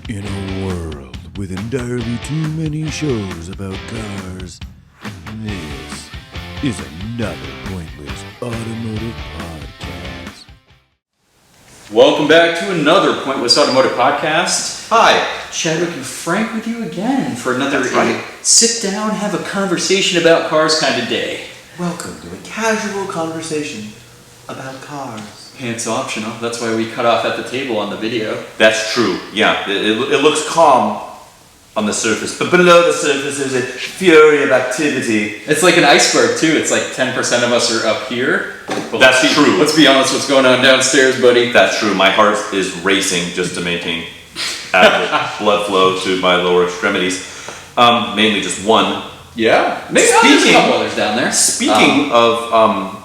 In a world with entirely too many shows about cars, this is another pointless automotive podcast. Welcome back to another Pointless Automotive podcast. Hi. Chadwick and Frank with you again for another sit down, have a conversation about cars kind of day. Welcome to a casual conversation about cars. Pants optional. That's why we cut off at the table on the video. That's true. Yeah, it looks calm on the surface, but below the surface is a fury of activity. It's like an iceberg too. It's like 10% of us are up here. But That's true. Let's be honest, what's going on downstairs, buddy? That's true. My heart is racing just to maintain adequate blood flow to my lower extremities. Mainly just one. Yeah. Maybe there's a couple others down there. Speaking of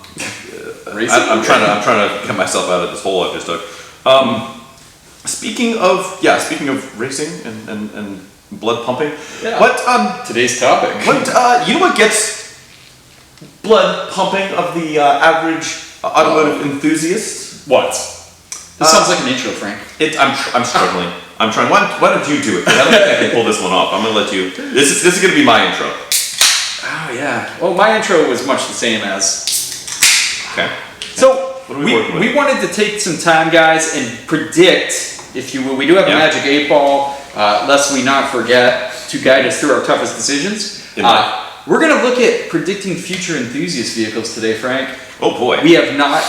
racing? I'm trying to get myself out of this hole I just dug. Speaking of racing and blood pumping. Yeah. What today's topic? You know what gets blood pumping of the average automotive enthusiast? What? This sounds like an intro, Frank. I'm struggling. I'm trying. Why don't you do it? I don't think I can pull this one off. I'm gonna let you. This is gonna be my intro. Oh yeah. Well, my intro was much the same as. Okay. So what are we working with? We wanted to take some time, guys, and predict, if you will. We do have a magic 8 ball, lest we not forget, to guide us through our toughest decisions. We're going to look at predicting future enthusiast vehicles today, Frank. Oh boy. We have not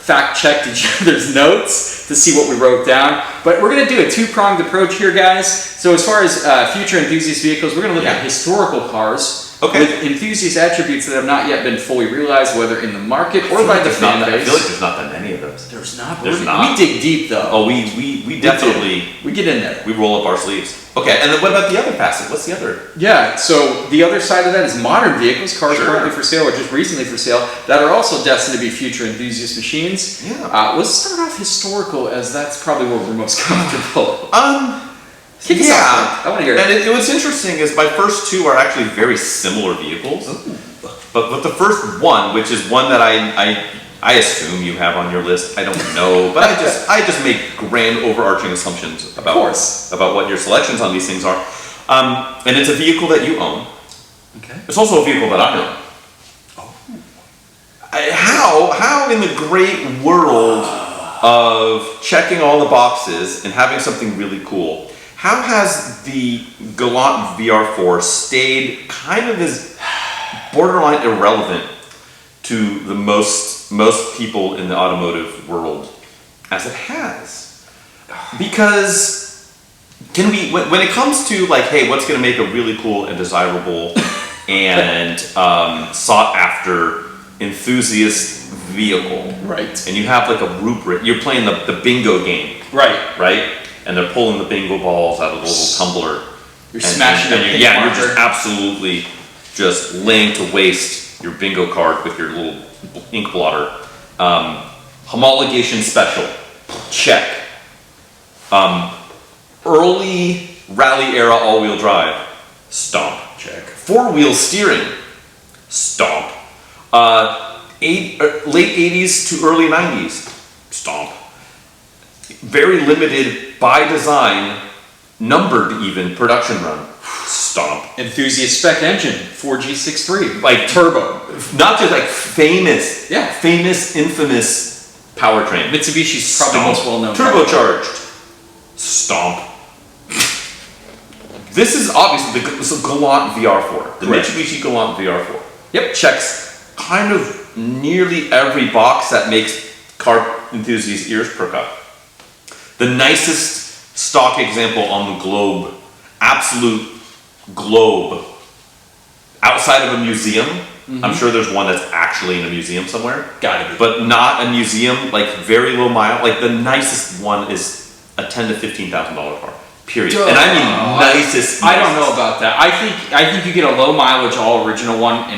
fact-checked each other's notes to see what we wrote down, but we're going to do a two-pronged approach here, guys. So as far as future enthusiast vehicles, we're going to look at historical cars. Okay. With enthusiast attributes that have not yet been fully realized, whether in the market or by the fan base. I feel like there's not that many of those. There's not. There's We not. dig deep though. Oh, we definitely we get in there. we roll up our sleeves. Okay, and then what about the other facet? What's the other? Yeah. So the other side of that is modern vehicles, cars currently for sale or just recently for sale that are also destined to be future enthusiast machines. Yeah. Let's start off historical, as that's probably where we're most comfortable. Kick us off, Frank. I want to hear it. And what's interesting is my first two are actually very similar vehicles. Ooh. But the first one, which is one that I assume you have on your list, I don't know, but I just make grand overarching assumptions about what your selections on these things are. And it's a vehicle that you own. Okay. It's also a vehicle that I own. How in the great world of checking all the boxes and having something really cool, how has the Galant VR4 stayed kind of as borderline irrelevant to the most people in the automotive world as it has? Because when it comes to like, hey, what's going to make a really cool and desirable and sought after enthusiast vehicle, Right. and you have like a rubric, you're playing the bingo game, right? And they're pulling the bingo balls out of the little tumbler. You're smashing them. You're just absolutely just laying to waste your bingo card with your little ink blotter. Homologation special, check. Early rally era all-wheel drive, stomp, check. Four-wheel steering, stomp. Late 80s to early 90s, stomp. Very limited by design, numbered even production run, stomp. Enthusiast spec engine, 4G63, Like turbo. Not just like famous, Yeah. infamous powertrain. Mitsubishi's probably most well known. Turbocharged, stomp. This is obviously the Galant VR4, the Correct. Mitsubishi Galant VR4. Yep. Checks kind of nearly every box that makes car enthusiast ears perk up. The nicest stock example on the globe, absolute globe, outside of a museum. I'm sure there's one that's actually in a museum somewhere. Gotta be. But not a museum, like very low mile. Like the nicest one is a $10,000 to $15,000 car. Period. Duh. And I mean nicest. I don't know about that. I think you get a low mileage all original one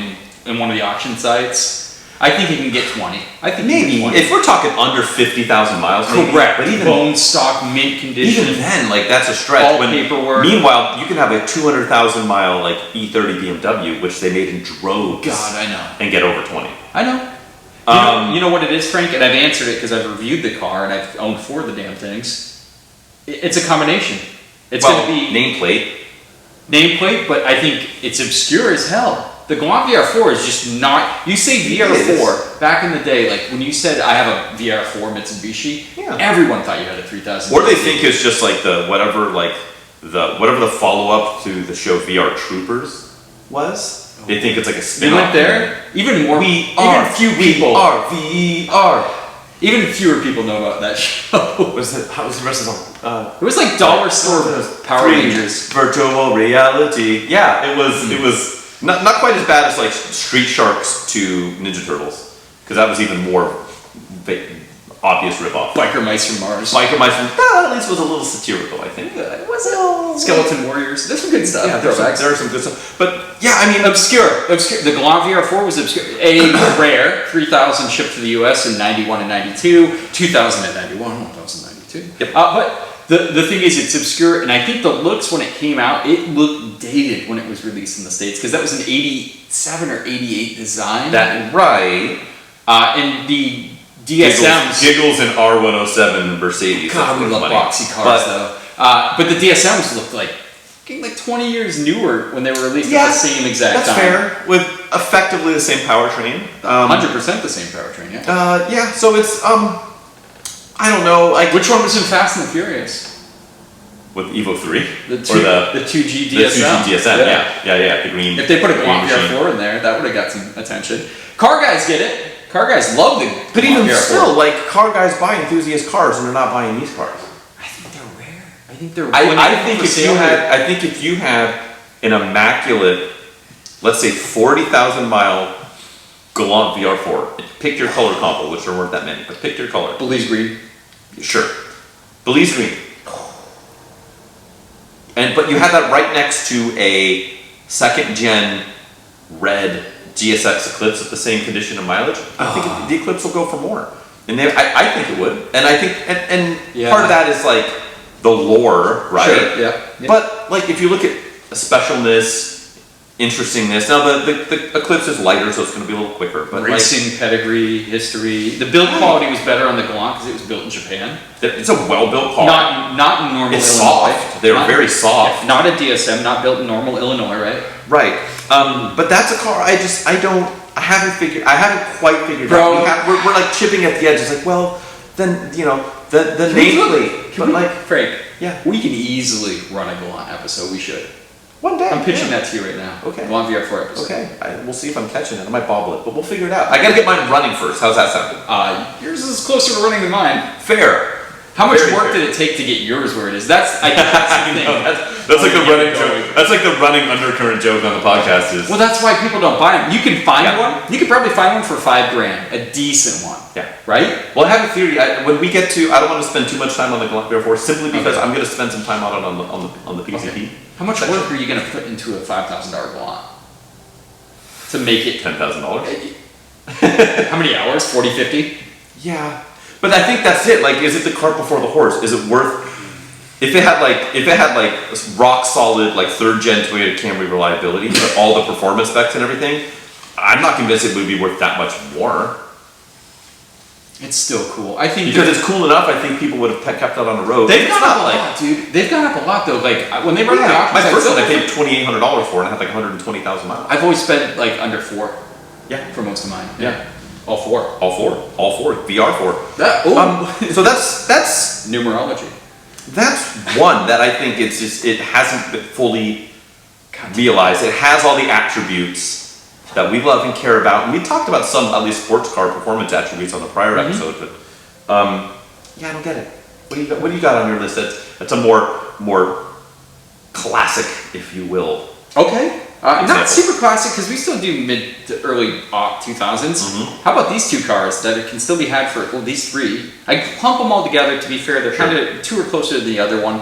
in one of the auction sites. I think you can get 20. I think Maybe. you can get 20. If we're talking under 50,000 miles, maybe. Correct. But even bone stock, mint condition. Even then, like that's a stretch. All paperwork. Meanwhile, you can have a 200,000 mile like E30 BMW, which they made in droves. God, I know. And get over 20. I know. You know what it is, Frank? And I've answered it because I've reviewed the car and I've owned 4 of the damn things. It's a combination. It's well, going to be nameplate, but I think it's obscure as hell. The Galant VR4 is just not. You say VR4 back in the day, like when you said I have a VR4 Mitsubishi, everyone thought you had a 3000. Or they think it's just like whatever the follow up to the show VR Troopers was. They think it's like a spin-off. You went there. Even more. Even fewer people know about that show. How was the rest of the song? It was like dollar store Power Rangers. Virtual reality. Yeah, it was not quite as bad as like Street Sharks to Ninja Turtles, because that was even more obvious ripoff. Biker Mice from Mars. Biker Mice from at least was a little satirical, I think. It was Skeleton Warriors. There's some good stuff. Yeah, there are some good stuff. But yeah, I mean, obscure. The Galant VR4 was obscure. Rare. 3,000 shipped to the US in 91 and 92. 2,000 in 91. 1,092. Yep. But the thing is, it's obscure, and I think the looks when it came out, it looked dated when it was released in the States, because that was an 87 or 88 design. And the DSMs. Giggles in R107 Mercedes. God, we love boxy cars though. But the DSMs looked like 20 years newer when they were released at the same exact time. That's fair. With effectively the same powertrain. 100% the same powertrain, yeah. So it's, I don't know. Like, which one was in Fast and the Furious? With Evo 3? The 2G DSM. The 2G DSM, yeah. The green. If they put a Galant VR4 in there, that would have got some attention. Car guys get it. Car guys love the. But even still, like, car guys buy enthusiast cars and they're not buying these cars. I think they're rare. I think they're. I think if you had an immaculate, let's say 40,000 mile Galant VR4, pick your color combo, which there weren't that many, but pick your color. Belize green. Sure. Belize green. But you had that right next to a second gen red GSX Eclipse with the same condition of mileage. I think the Eclipse will go for more. And I think it would. And I think, and part of that is like the lore, right? Sure, yeah. But like if you look at a specialness, interestingness, now the Eclipse is lighter, so it's going to be a little quicker. But racing pedigree, history. The build quality was better on the Galant because it was built in Japan. It's a well-built car. Not in normal it's Illinois. Soft. They're very soft. Not a DSM, not built in normal Illinois, right? Right. But that's a car I haven't quite figured out. We're like chipping at the edge. It's like, well, then, the nameplate. Frank, yeah, we can easily run a Galant episode. We should. One day. I'm pitching that to you right now. Okay. Galant VR4 episode. Okay. We'll see if I'm catching it. I might bobble it, but we'll figure it out. I gotta get mine running first. How's that sound? Yours is closer to running than mine. Fair. How much work did it take to get yours where it is? That's the thing. That's like the running joke. That's like the running undercurrent joke on the podcast is. Well, that's why people don't buy them. You can find one. You could probably find one for $5,000, a decent one. Yeah. Right. Well, I have a theory. When we get to, I don't want to spend too much time on the Galant VR4 simply because I'm going to spend some time on the PCP. Okay. How much work are you going to put into a $5,000 Galant to make it $10,000? How many hours? 40, 50? Yeah. But I think that's it. Like, is it the cart before the horse? Is it worth? If it had like rock solid like third gen Toyota Camry reliability, but all the performance specs and everything, I'm not convinced it would be worth that much more. It's still cool. I think because it's cool enough. I think people would have kept that on the road. They've gone up a lot, dude. They've gone up a lot though. Like when they run the auction, my first one I paid $2,800 for, and I had like 120,000 miles. I've always spent like under 4. Yeah, for most of mine. Yeah. All four. VR4. So that's numerology. That's one that I think it hasn't been fully realized. It has all the attributes that we love and care about, and we talked about some at least sports car performance attributes on the prior episode. But I don't get it. What do you got on your list? That's a more classic, if you will. Okay. Not super classic because we still do mid to early 2000s. How about these two cars that can still be had for these three? I clump them all together. To be fair, they're kind of two are closer to the other one.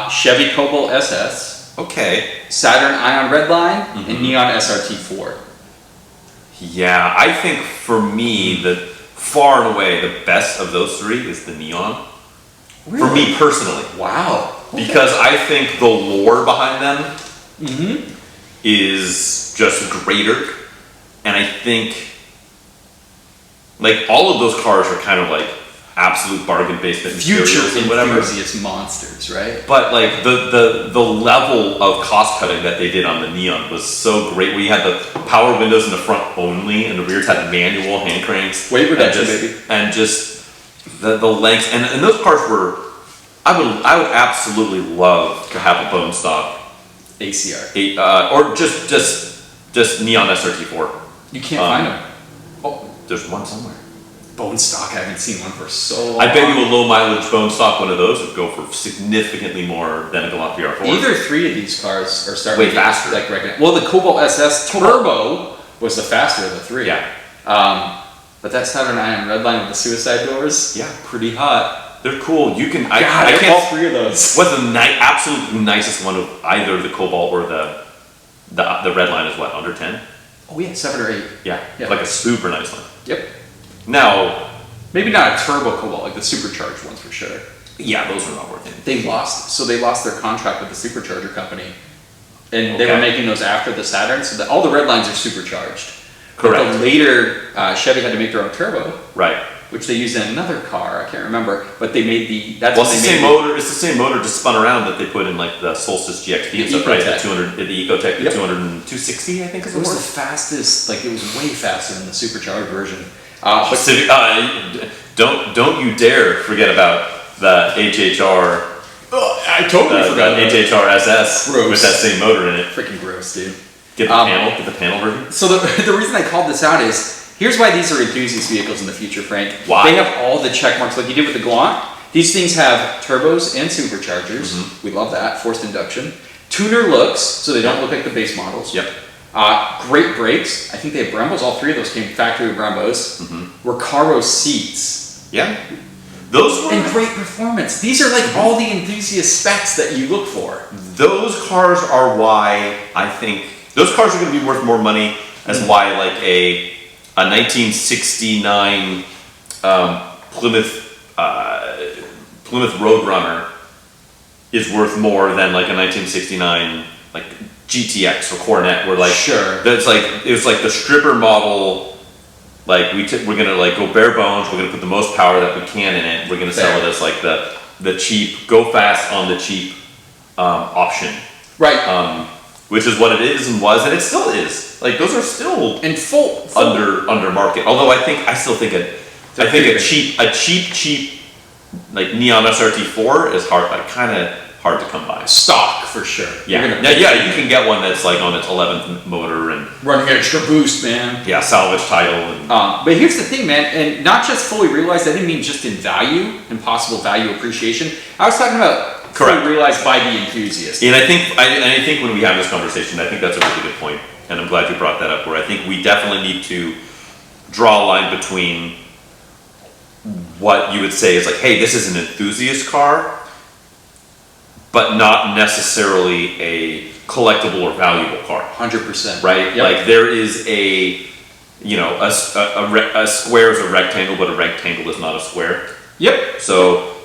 Chevy Cobalt SS. Okay. Saturn Ion Redline and Neon SRT4. Yeah, I think for me the far and away the best of those three is the Neon. Really? For me personally. Wow. Okay. Because I think the lore behind them. Is just greater, and I think like all of those cars are kind of like absolute bargain basement future materials and whatever. enthusiast monsters, right? But like the level of cost cutting that they did on the Neon was so great. We had the power windows in the front only, and the rears had manual hand cranks. Weight reduction, baby. And just the lengths, and those cars were. I would absolutely love to have a bone stock ACR. or just Neon SRT4. You can't find them. Oh, there's one somewhere. Bone stock. I haven't seen one for so long. I bet you a low mileage bone stock one of those would go for significantly more than a Galant VR4. Either three of these cars are starting way faster. Like well, the Cobalt SS Turbo was the faster of the three. Yeah. But that Saturn Ion Redline with the suicide doors. Yeah. Pretty hot. They're cool. You can. I can't. can't. All three of those. What's the absolute nicest one of either the Cobalt or the Redline is what, under 10? Oh yeah, 7 or 8. Yeah. Like a super nice one. Yep. Now, maybe not a turbo Cobalt, like the supercharged ones for sure. yeah, those are not worth it. They lost their contract with the supercharger company, and they were making those after the Saturn, so all the Redlines are supercharged. Correct. But then later, Chevy had to make their own turbo, Right. which they used in another car. I can't remember, but they made the. Well, it's the same motor. It's the same motor just spun around that they put in like the Solstice GXP and stuff, right? The 200, the Ecotec, the 260, I think is It the was word. the fastest. Like it was way faster than the supercharged version. Don't you dare forget about the HHR. I totally forgot the HHR SS Gross. with that same motor in it. Freaking gross, dude. Get the panel version. So the reason I called this out is here's why these are enthusiast vehicles in the future, Frank. Why? They have all the check marks like you did with the Galant. These things have turbos and superchargers. Mm-hmm. We love that. Forced induction. Tuner looks, so they don't look like the base models. Yep. Great brakes. I think they have Brembos. All three of those came factory with Brembos. Mm-hmm. Recaro seats. Yeah. Those were. And great performance. These are like all the enthusiast specs that you look for. Those cars are why I think those cars are going to be worth more money. As why like a 1969 Plymouth Roadrunner is worth more than like a 1969 like GTX or Coronet, where like that's like it was like the stripper model. Like we're gonna like go bare bones. We're gonna put the most power that we can in it. We're gonna sell it as like the cheap, go fast on the cheap option, right? Which is what it is and was, and it still is. Like those are still and full under market. Although I still think a cheap like Neon SRT4 is kind of hard to come by. Stock for sure. Yeah, you can get one that's like on its 11th motor and running extra boost, man. Yeah, salvage title. And but here's the thing, man, and not just fully realized. I didn't mean just in value and possible value appreciation. I was talking about fully realized by the enthusiast. And I think when we have this conversation, I think that's a really good point, and I'm glad you brought that up. Where I think we definitely need to draw a line between what you would say is like, hey, this is an enthusiast car, but not necessarily a collectible or valuable car. 100%. Right? Yep. Like there is a square is a rectangle, but a rectangle is not a square. Yep. So,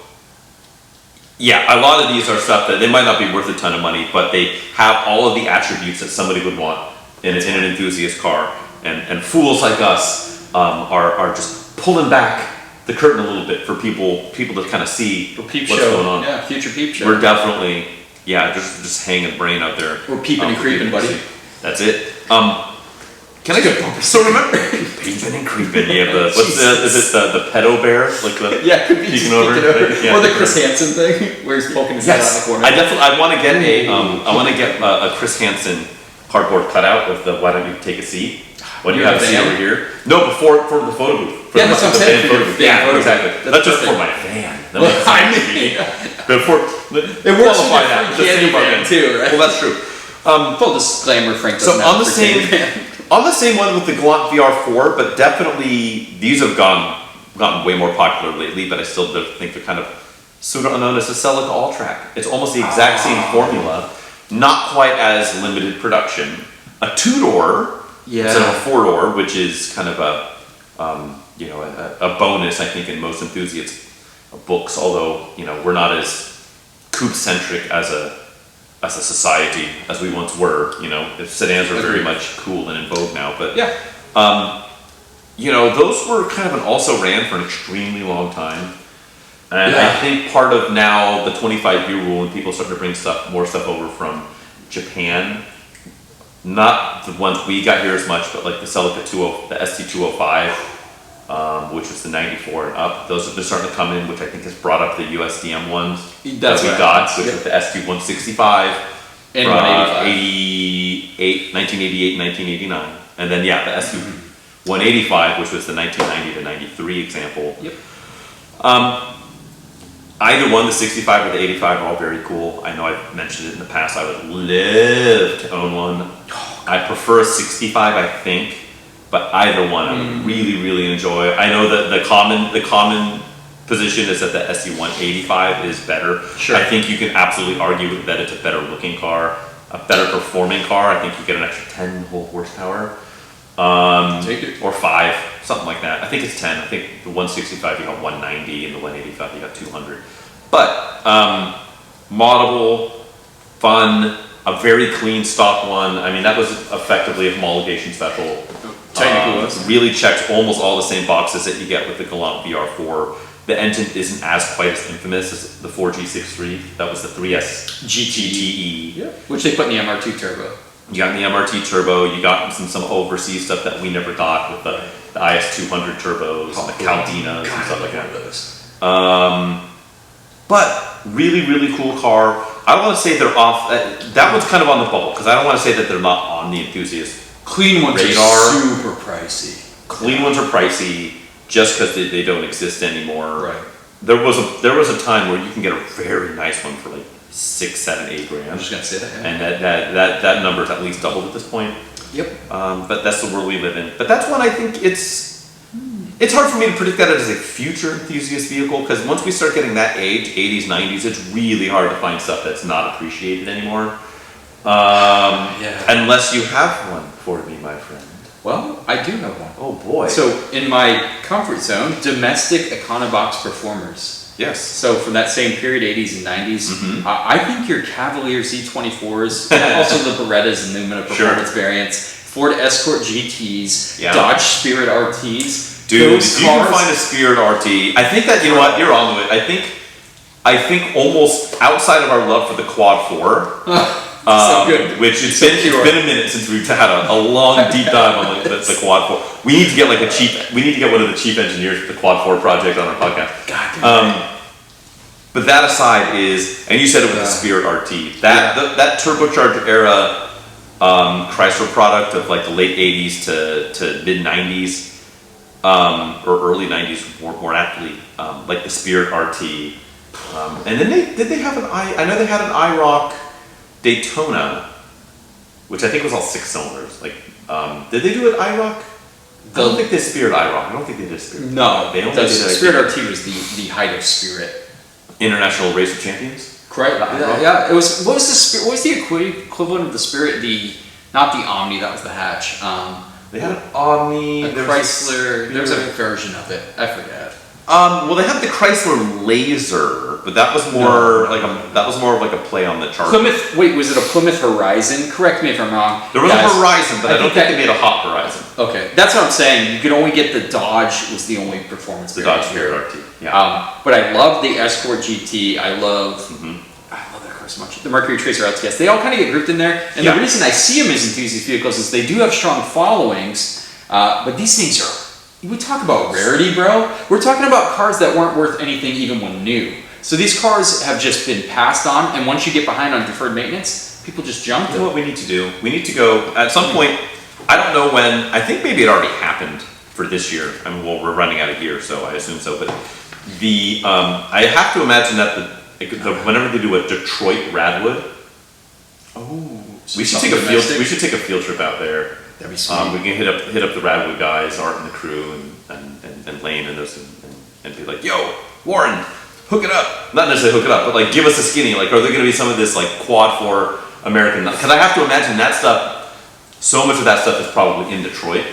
yeah, a lot of these are stuff that they might not be worth a ton of money, but they have all of the attributes that somebody would want in an enthusiast car. And fools like us are just pulling back the curtain a little bit for people to kind of see what's going on. Yeah, future peep show. We're definitely, just hanging brain out there. We're peeping and creeping, buddy. That's it. Can I get so remember peeping and creeping? Yeah, is it the pedo bear? Like the could be peeking over. Or the Chris Hansen thing where he's poking his head out of the corner. I want to get a Chris Hansen cardboard cutout with the "Why don't you take a seat?" When you have a seat over here. No, for the photo booth. Yeah, that's what I'm saying. Yeah, exactly. That's just for my van. I mean, it works for that. The same van too, right? Well, that's true. Full disclaimer, Frank. So on the same one with the Galant VR4, but definitely these have gotten way more popular lately. But I still think they're kind of sort of known as a Celica All-Track. It's almost the exact same formula, not quite as limited production. A 2-door instead of a 4-door, which is kind of a bonus, I think, in most enthusiasts books. Although we're not as coupe-centric as a society as we once were. Sedans are very much cool and in vogue now. But those were kind of also ran for an extremely long time. And I think part of now the 25-year rule, when people start to bring more stuff over from Japan, not the ones we got here as much, but like the Celica the ST205, which was the 94 and up, those have been starting to come in, which I think has brought up the USDM ones that we got, which was the ST165 and from 185. 1988, 1989. And then, the ST185, which was the 1990 to 93 example. Yep. Either one, the 65 or the 85, are all very cool. I know I've mentioned it in the past. I would love to own one. I prefer a 65, I think, but either one I would really, really enjoy. I know that the common position is that the SC185 is better. Sure. I think you can absolutely argue that it's a better looking car, a better performing car. I think you get an extra 10 whole horsepower. Take it. Or 5, something like that. I think it's 10. I think the 165 you got 190 and the 185 you got 200. But moddable, fun, a very clean stock one. I mean, that was effectively a homologation special. Technically was. Really checked almost all the same boxes that you get with the Galant VR4. The engine isn't quite as infamous as the 4G63. That was the 3S GTE. Yeah. Which they put in the MR2 turbo. You got the MRT turbo, you got some overseas stuff that we never got with the IS200 turbos and the Caldinas and stuff like that. But really, really cool car. I don't want to say they're off, that one's kind of on the bubble, because I don't want to say that they're not on the Enthusiast Clean ones radar. are super pricey. Clean ones are pricey just because they don't exist anymore. Right. There was a time where you can get a very nice one for like 6, 7, 8 grand. I'm just gonna say that. Yeah. And that number's at least doubled at this point. Yep. But that's the world we live in. But that's one I think it's hard for me to predict that as a future enthusiast vehicle, because once we start getting that age, 80s, 90s, it's really hard to find stuff that's not appreciated anymore. Unless you have one for me, my friend. Well, I do have one. Oh boy. So in my comfort zone, domestic Econobox performers. Yes. So from that same period, 80s and 90s, I think your Cavalier Z24s, also the Berettas and Lumina performance variants, Ford Escort GTs, Dodge Spirit RTs. Dude, if you can find a Spirit RT, I think that, you know what, you're on to it. I think almost outside of our love for the Quad 4, so good. Which it's been a minute since we've had a long deep dive on the Quad 4. We need to get one of the chief engineers for the Quad 4 project on our podcast. But that aside and you said it was the Spirit RT. That turbocharged era Chrysler product of like the late 80s to mid 90s, or early 90s more aptly, like the Spirit RT. And then they have I know they had an IROC Daytona, which I think was all 6 cylinders. Like, did they do an IROC? I don't think they Spirit IROC. I don't think they did Spirit. No, they only did Spirit RT was the height of Spirit. International Race of Champions. Correct. Yeah. It was. What was the equivalent of the Spirit? Not the Omni. That was the hatch. They had an Omni. A Chrysler. There was a version of it. I forget. Well, they had the Chrysler Laser, but that was more of like a play on the Charger. Plymouth. Wait, was it a Plymouth Horizon? Correct me if I'm wrong. There was a Horizon, but I don't think they made a hot Horizon. Okay, that's what I'm saying. You could only get the Dodge. Was the only performance. The Dodge Spirit RT. Yeah. But I love the Escort GT. I love that car so much. The Mercury Tracer LTS. They all kind of get grouped in there. And the reason I see them as enthusiast vehicles is they do have strong followings. But these things are. We talk about rarity, bro. We're talking about cars that weren't worth anything even when new. So these cars have just been passed on, and once you get behind on deferred maintenance, people just jump them. You know what we need to do? We need to go, at some point, I don't know when, I think maybe it already happened for this year. I mean, well, we're running out of gear, so I assume so. But I have to imagine that whenever they do a Detroit Radwood, we should take a field trip out there. That'd be sweet. We can hit up the Radwood guys, Art and the crew, and Lane and those, and be like, "Yo, Warren, hook it up." Not necessarily hook it up, but like give us a skinny. Like, are there going to be some of this like Quad 4 American? Because I have to imagine that stuff. So much of that stuff is probably in Detroit.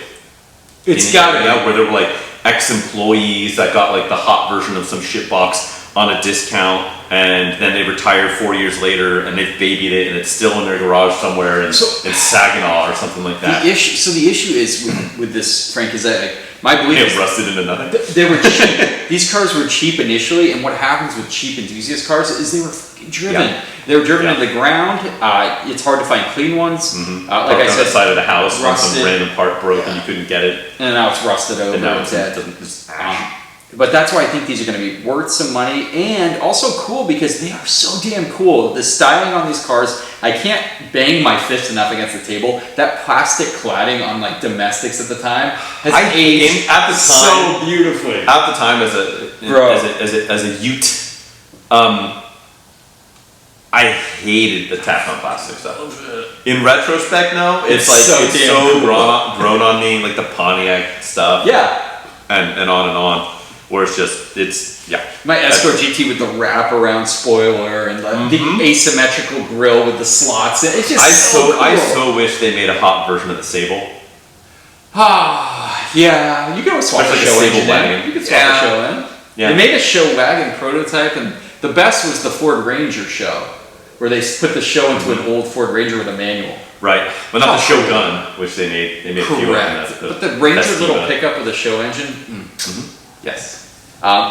It's got to be where there were like ex-employees that got like the hot version of some shitbox on a discount, and then they retired 4 years later, and they've babied it, and it's still in their garage somewhere in Saginaw or something like that. The issue is with this, Frank, is that my belief is rusted into nothing. They were cheap. These cars were cheap initially, and what happens with cheap enthusiast cars is they were fucking driven. Yeah. They were driven into the ground. It's hard to find clean ones. Mm-hmm. Like I said, on the side of the house, where some random part broke and you couldn't get it. And now it's rusted over. And now it's dead. But that's why I think these are going to be worth some money, and also cool because they are so damn cool. The styling on these cars, I can't bang my fist enough against the table. That plastic cladding on like domestics at the time has aged at the time, so beautifully. At the time, as a Ute, I hated the tack on plastic stuff. In retrospect, no, it's so grown on me, like the Pontiac stuff. Yeah, and on. Where it's my Escort GT with the wraparound spoiler and the asymmetrical grille with the slots. It's just cool. I so wish they made a hot version of the Sable. Yeah, you can swap the show engine in. You can swap the show in. Yeah. They made a show wagon prototype, and the best was the Ford Ranger show, where they put the show into an old Ford Ranger with a manual. Right, but not the Shogun, which they made a few of them. But the Ranger little pickup with a show engine. Yes.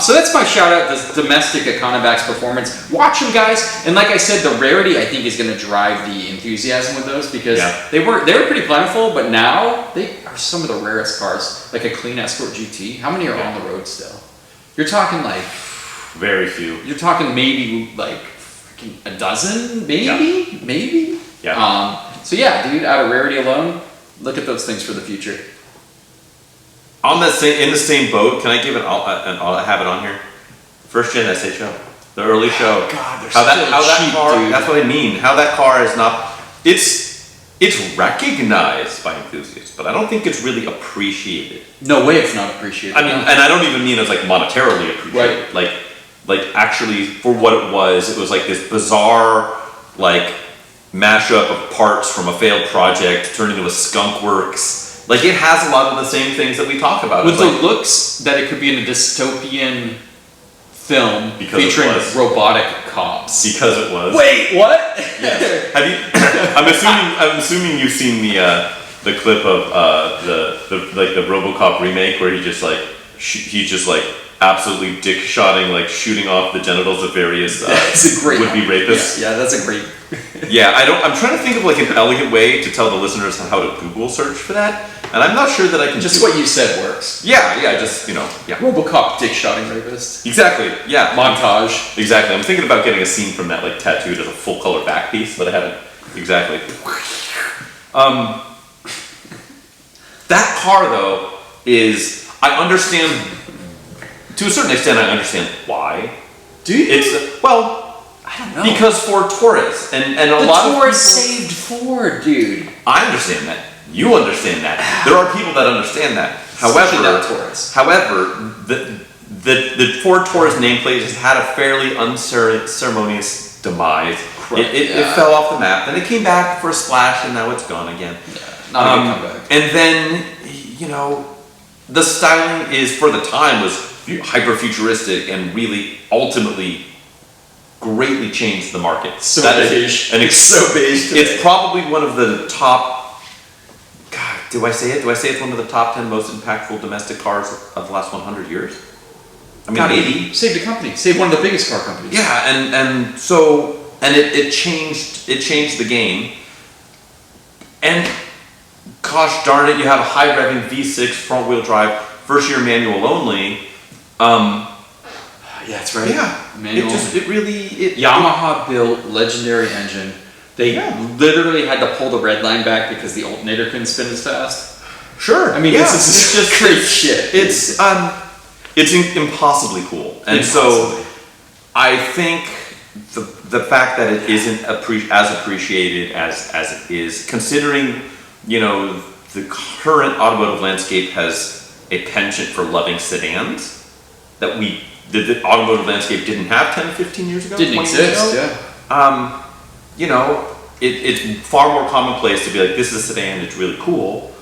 So that's my shout out, this domestic Econovacs performance. Watch them, guys. And like I said, the rarity I think is going to drive the enthusiasm with those, because they were pretty plentiful, but now they are some of the rarest cars. Like a clean Escort GT. How many are on the road still? You're talking like very few. You're talking maybe like a dozen, maybe. Yeah. So yeah, dude, out of rarity alone, look at those things for the future. In the same boat, can I give it? I'll have it on here. First gen SA show, the early show. Oh God, they're cheap, car, dude. That's what I mean. How that car is not. It's recognized by enthusiasts, but I don't think it's really appreciated. No way, it's not appreciated. I mean, and I don't even mean as like monetarily appreciated. Right. Like actually for what it was like this bizarre like mashup of parts from a failed project turned into a skunk works. Like, it has a lot of the same things that we talk about. With the looks that it could be in a dystopian film featuring robotic cops. Because it was. Wait, what? Yes. Have you? I'm assuming you've seen the clip of the RoboCop remake where he's just like absolutely dick shotting, like shooting off the genitals of various would-be rapists. Yeah, that's a great. Yeah, I'm trying to think of like an elegant way to tell the listeners how to Google search for that, and I'm not sure that I can. Just what you said works. Yeah, RoboCop dick shotting rapist. Exactly. Yeah. Montage. Exactly. I'm thinking about getting a scene from that like tattooed as a full color back piece, but I haven't. Exactly. That car though is, I understand to a certain extent. I understand why. Do you? I don't know. Because Ford Taurus and a lot of people saved Ford, dude. I understand that. You understand that. There are people that understand that. However, the Ford Taurus nameplate has had a fairly unceremonious demise. It fell off the map. Then it came back for a splash, and now it's gone again. Yeah, not a good comeback. And then, the styling is, for the time, was hyper futuristic and really ultimately greatly changed the market. So beige. It's so beige today. It's probably one of the top. God, do I say it? Do I say it's one of the top 10 most impactful domestic cars of the last 100 years? I mean, maybe. Saved a company. Saved one of the biggest car companies. Yeah, and it changed the game. And gosh darn it, you have a high revving V6 front wheel drive, first year manual only. Yeah, that's right. Yeah, manual. Yamaha built legendary engine. They literally had to pull the red line back because the alternator couldn't spin as fast. Sure. I mean, it's just great shit. It's impossibly cool, and so I think the fact that it isn't as appreciated as it is, considering the current automotive landscape has a penchant for loving sedans that the automotive landscape didn't have 10 or 15 years ago. Didn't exist, yeah. It's far more commonplace to be like, this is a sedan, it's really cool.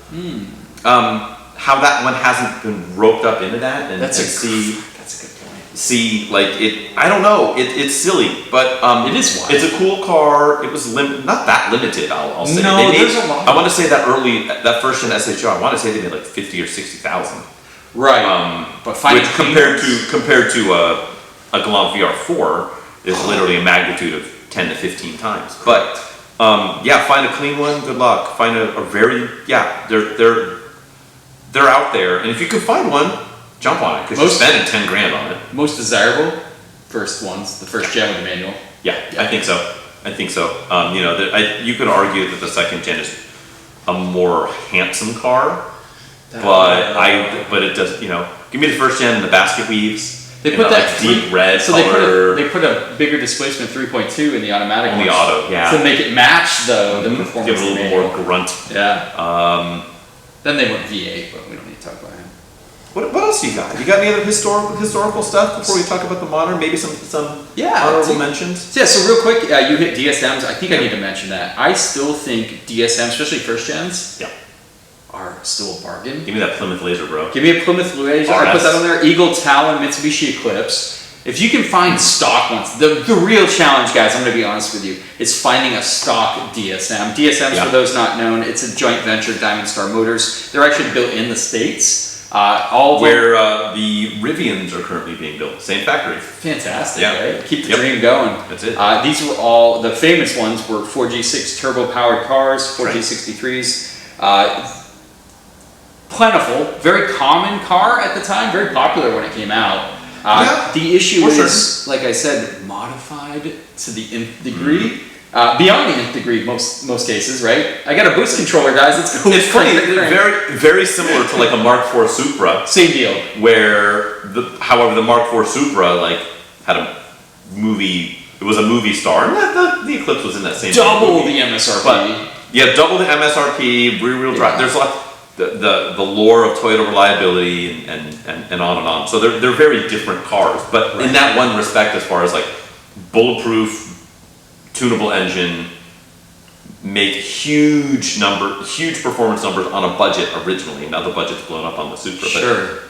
How that one hasn't been roped up into that, and that's a good point. see like it. I don't know. It's silly, but it is wild. It's a cool car. It was not that limited. I'll say. No, there's a lot. I want to say that first gen SHO. I want to say they made like 50 or 60,000. Right. But which compared to a Galant VR4 is literally a magnitude of 10 to 15 times. But find a clean one. Good luck. Find a very they're out there, and if you can find one, jump on it because you're spending 10 grand on it. Most desirable first ones, the first gen with the manual. Yeah, I think so. You could argue that the second gen is a more handsome car, but it does. Give me the first gen and the basket weaves. They put that deep red so color. They put a bigger displacement 3.2 in the automatic. On the auto, yeah. To make it match the performance. Give it a little more grunt. Yeah. Then they went V8, but we don't need to talk about him. What else you got? You got any other historical stuff before we talk about the modern? Maybe some honorable mentions? Yeah, so real quick, you hit DSMs. I think I need to mention that. I still think DSMs, especially first gens, are still a bargain. Give me that Plymouth Laser, bro. Give me a Plymouth Laser. I put that on there. Eagle, Talon, Mitsubishi Eclipse. If you can find stock ones, the real challenge, guys, I'm going to be honest with you, is finding a stock DSM. DSMs, for those not known, it's a joint venture, Diamond Star Motors. They're actually built in the States. Where the Rivians are currently being built. Same factory. Fantastic, right? Keep the dream going. That's it. These were all, the famous ones were 4G6 turbo-powered cars, 4G63s. Plentiful, very common car at the time, very popular when it came out. The issue is, like I said, modified to the nth degree. Beyond the nth degree, most cases, right? I got a boost controller, guys. Let's go. It's funny, very, very similar to like a Mark IV Supra. Same deal. Where however, the Mark IV Supra like had a movie. It was a movie star. And the Eclipse was in that same. Double the MSRP. But, double the MSRP. Rear-wheel drive. There's a lot. The lore of Toyota reliability and on and on. So they're very different cars, but in that one respect, as far as like bulletproof, tunable engine, make huge performance numbers on a budget originally. Now the budget's blown up on the Supra. Sure.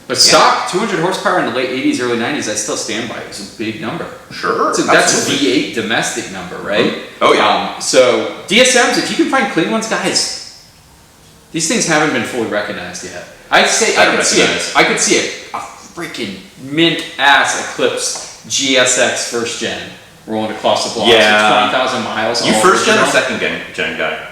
But stock 200 horsepower in the late 80s, early 90s, I still stand by it. It's a big number. Sure. So that's a V8 domestic number, right? Oh yeah. So DSMs, if you can find clean ones, guys. These things haven't been fully recognized yet. I could see a freaking mint ass Eclipse GSX first gen rolling across the block. Yeah. 20,000 miles. You first gen or second gen guy?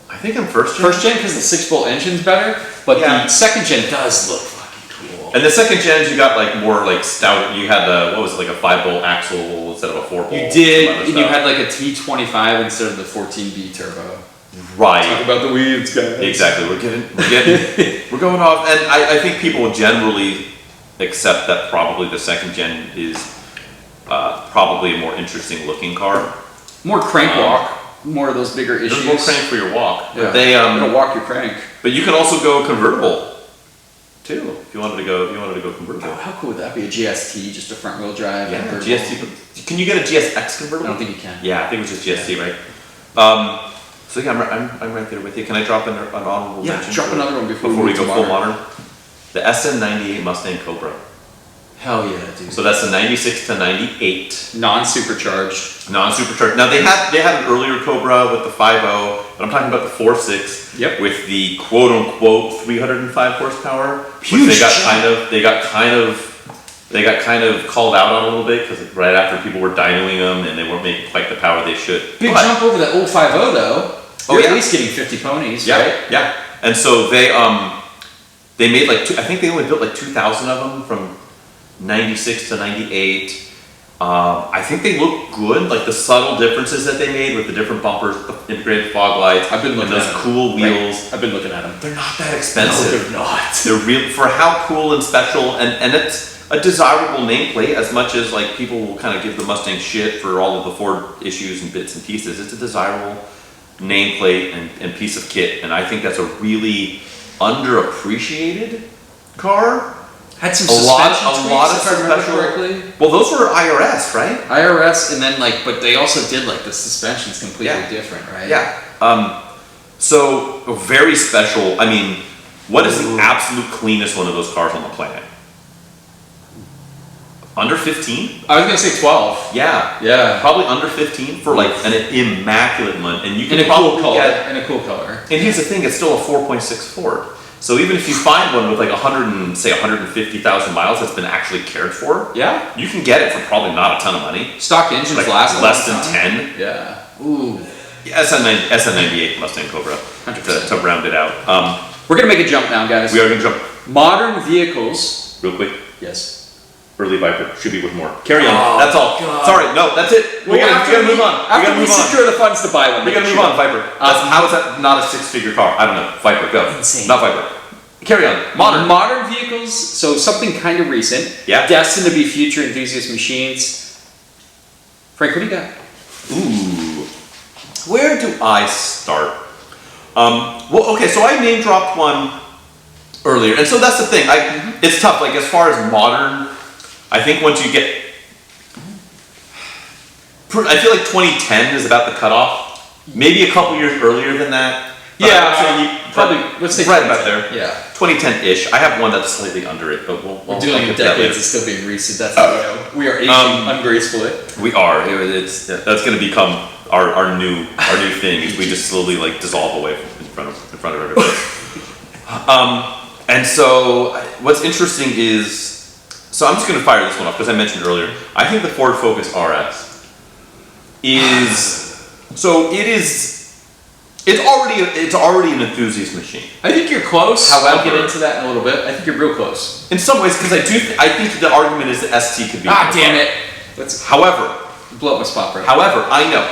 I think I'm first gen. First gen because the 6-bolt engine's better, but the second gen does look fucking cool. And the second gens you got like more like stout. You had what was it, like a 5-bolt axle instead of a 4-bolt. You did, and you had like a T25 instead of the 14B turbo. Right. Talk about the weeds, guys. Exactly. We're going off, and I think people generally accept that probably the second gen is probably a more interesting looking car. More crank walk, more of those bigger issues. There's more crank for your walk. Yeah. They walk your crank. But you can also go convertible too if you wanted to go. Convertible. Oh, how cool would that be? A GST, just a front wheel drive. Yeah, GST. Can you get a GSX convertible? I don't think you can. Yeah, I think it was just GST, right? So yeah, I'm right there with you. Can I drop an honorable mention? Yeah, drop another one before we go full modern. The SN98 Mustang Cobra. Hell yeah, dude. So that's the 96 to 98. Non-supercharged. Now they had an earlier Cobra with the 5.0, but I'm talking about the 4.6. Yep. With the quote unquote 305 horsepower. Huge. Which they got kind of called out on a little bit because right after people were dynoing them and they weren't making quite the power they should. Big jump over that old 5.0 though. You're at least getting 50 ponies, right? Yeah. And so they made like I think they only built like 2,000 of them from 96 to 98. I think they look good, like the subtle differences that they made with the different bumpers, the integrated fog lights. I've been looking at those cool wheels. Right. I've been looking at them. They're not that expensive. No, they're not. They're real for how cool and special, and it's a desirable nameplate as much as like people will kind of give the Mustang shit for all of the Ford issues and bits and pieces. It's a desirable nameplate and piece of kit, and I think that's a really underappreciated car. Had some suspension tweaks, a lot of if I remember correctly. Well, those were IRS, right? IRS, and then but they also did the suspension's completely different, right? Yeah. So very special. I mean, what is the absolute cleanest one of those cars on the planet? Under 15? I was gonna say 12. Yeah, probably under 15 for like an immaculate one, and you can In a probably cool color. get. In a cool color. And here's the thing: it's still a 4.64. So even if you find one with like 150,000 miles that's been actually cared for, Yeah. you can get it for probably not a ton of money. Stock engines Like last less a than long time. 10. Yeah. Ooh. SN98 Mustang Cobra 100%. to round it out. We're gonna make a jump now, guys. We are gonna jump Modern vehicles. real quick. Yes. Early Viper should be with more. Carry on. Oh, That's all. God. Sorry, no, that's it. We gotta move on. After we secure the funds to buy one. We gotta move on, Viper. How is that not a 6-figure car? I don't know. Viper, go. Insane. Not Viper. Carry on. Modern vehicles, so something kind of recent. Yeah. Destined to be future enthusiast machines. Frank, what do you got? Ooh. Where do I start? Well, okay, so I name dropped one earlier, and so that's the thing. It's tough. Like as far as modern, I think once you get, I feel like 2010 is about the cutoff. Maybe a couple years earlier than that. Probably. Let's say right about there. Yeah. 2010-ish. I have one that's slightly under it, but we'll Dealing with decades is still being recent. That's how we know. We are aging ungracefully. We are. That's going to become our new thing. Is we just slowly like dissolve away in front of everybody. And so what's interesting is, so I'm just going to fire this one off because I mentioned earlier. I think the Ford Focus RS is it's already an enthusiast machine. I think you're close. However, I'll get into that in a little bit. I think you're real close. In some ways, because I think the argument is that ST could be. Damn it! However, blow up my spot, bro. However, I know.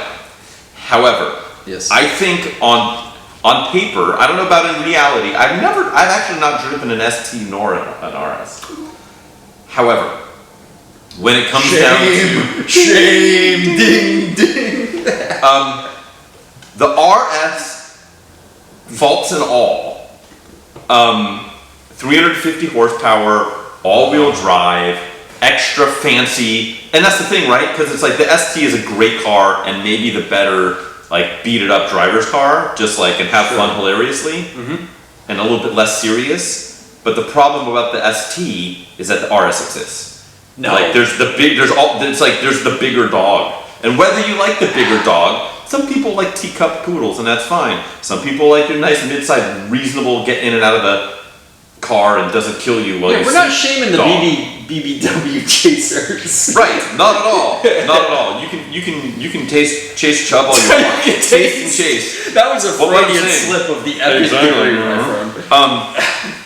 However, yes. I think on paper, I don't know about in reality. I've actually not driven an ST nor an RS. However, when it comes down to shame, ding ding. The RS, faults and all, 350 horsepower, all-wheel drive, extra fancy, and that's the thing, right? Because it's like the ST is a great car and maybe the better, like beat-it-up driver's car, just like and have fun hilariously, and a little bit less serious. But the problem about the ST is that the RS exists. No, like there's the bigger dog, and whether you like the bigger dog. Some people like teacup poodles, and that's fine. Some people like your nice mid-sized, reasonable, get in and out of the car and doesn't kill you while you we're not shaming the BBW chasers. Right, not at all. Not at all. You can chase Chubb all you want. Taste and chase. That was a Freudian slip of the epic degree, my friend.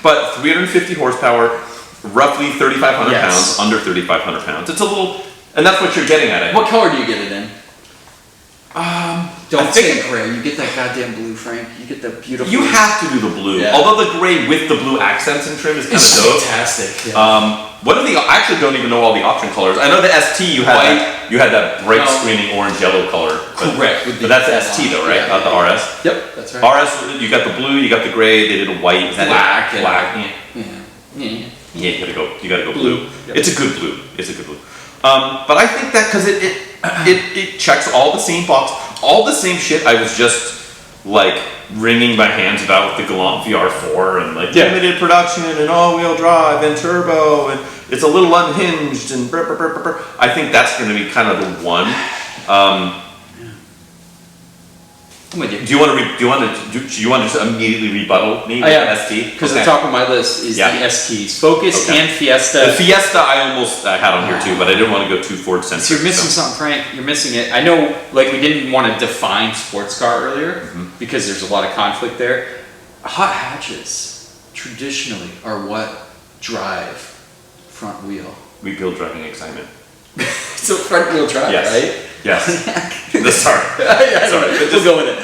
But 350 horsepower, roughly 3,500 Yes. pounds, under 3,500 pounds. It's a little, and that's what you're getting at. What color do you get it in? Don't I say think gray. You get that goddamn blue, Frank. You get that beautiful. you have to do the blue. Yeah. Although the gray with the blue accents and trim is kind of dope. Fantastic. Yeah. What are the? I actually don't even know all the option colors. I know the ST you had that bright screaming orange yellow color. Correct. But that's ST though, right? Not the RS. Yep, that's right. RS, you got the blue, you got the gray. They did a white, Black. Yeah, you gotta go blue. Yep. It's a good blue. But I think that because it checks all the same boxes, all the same shit. I was just like wringing my hands about with the Galant VR4 and like limited production and all-wheel drive and turbo and it's a little unhinged and brr, brr, brr, brr, brr. I think that's going to be kind of the one. I'm with you. Do you want to immediately rebuttal me with the ST? Because the top of my list is the STs, Focus and Fiesta. The Fiesta I had on here too, but I didn't want to go too Ford centric. So you're missing something, Frank. You're missing it. I know, like we didn't want to define sports car earlier because there's a lot of conflict there. Hot hatches traditionally are what drive front wheel. We build driving excitement. So front wheel drive, right? Yes. Sorry. We'll go with it.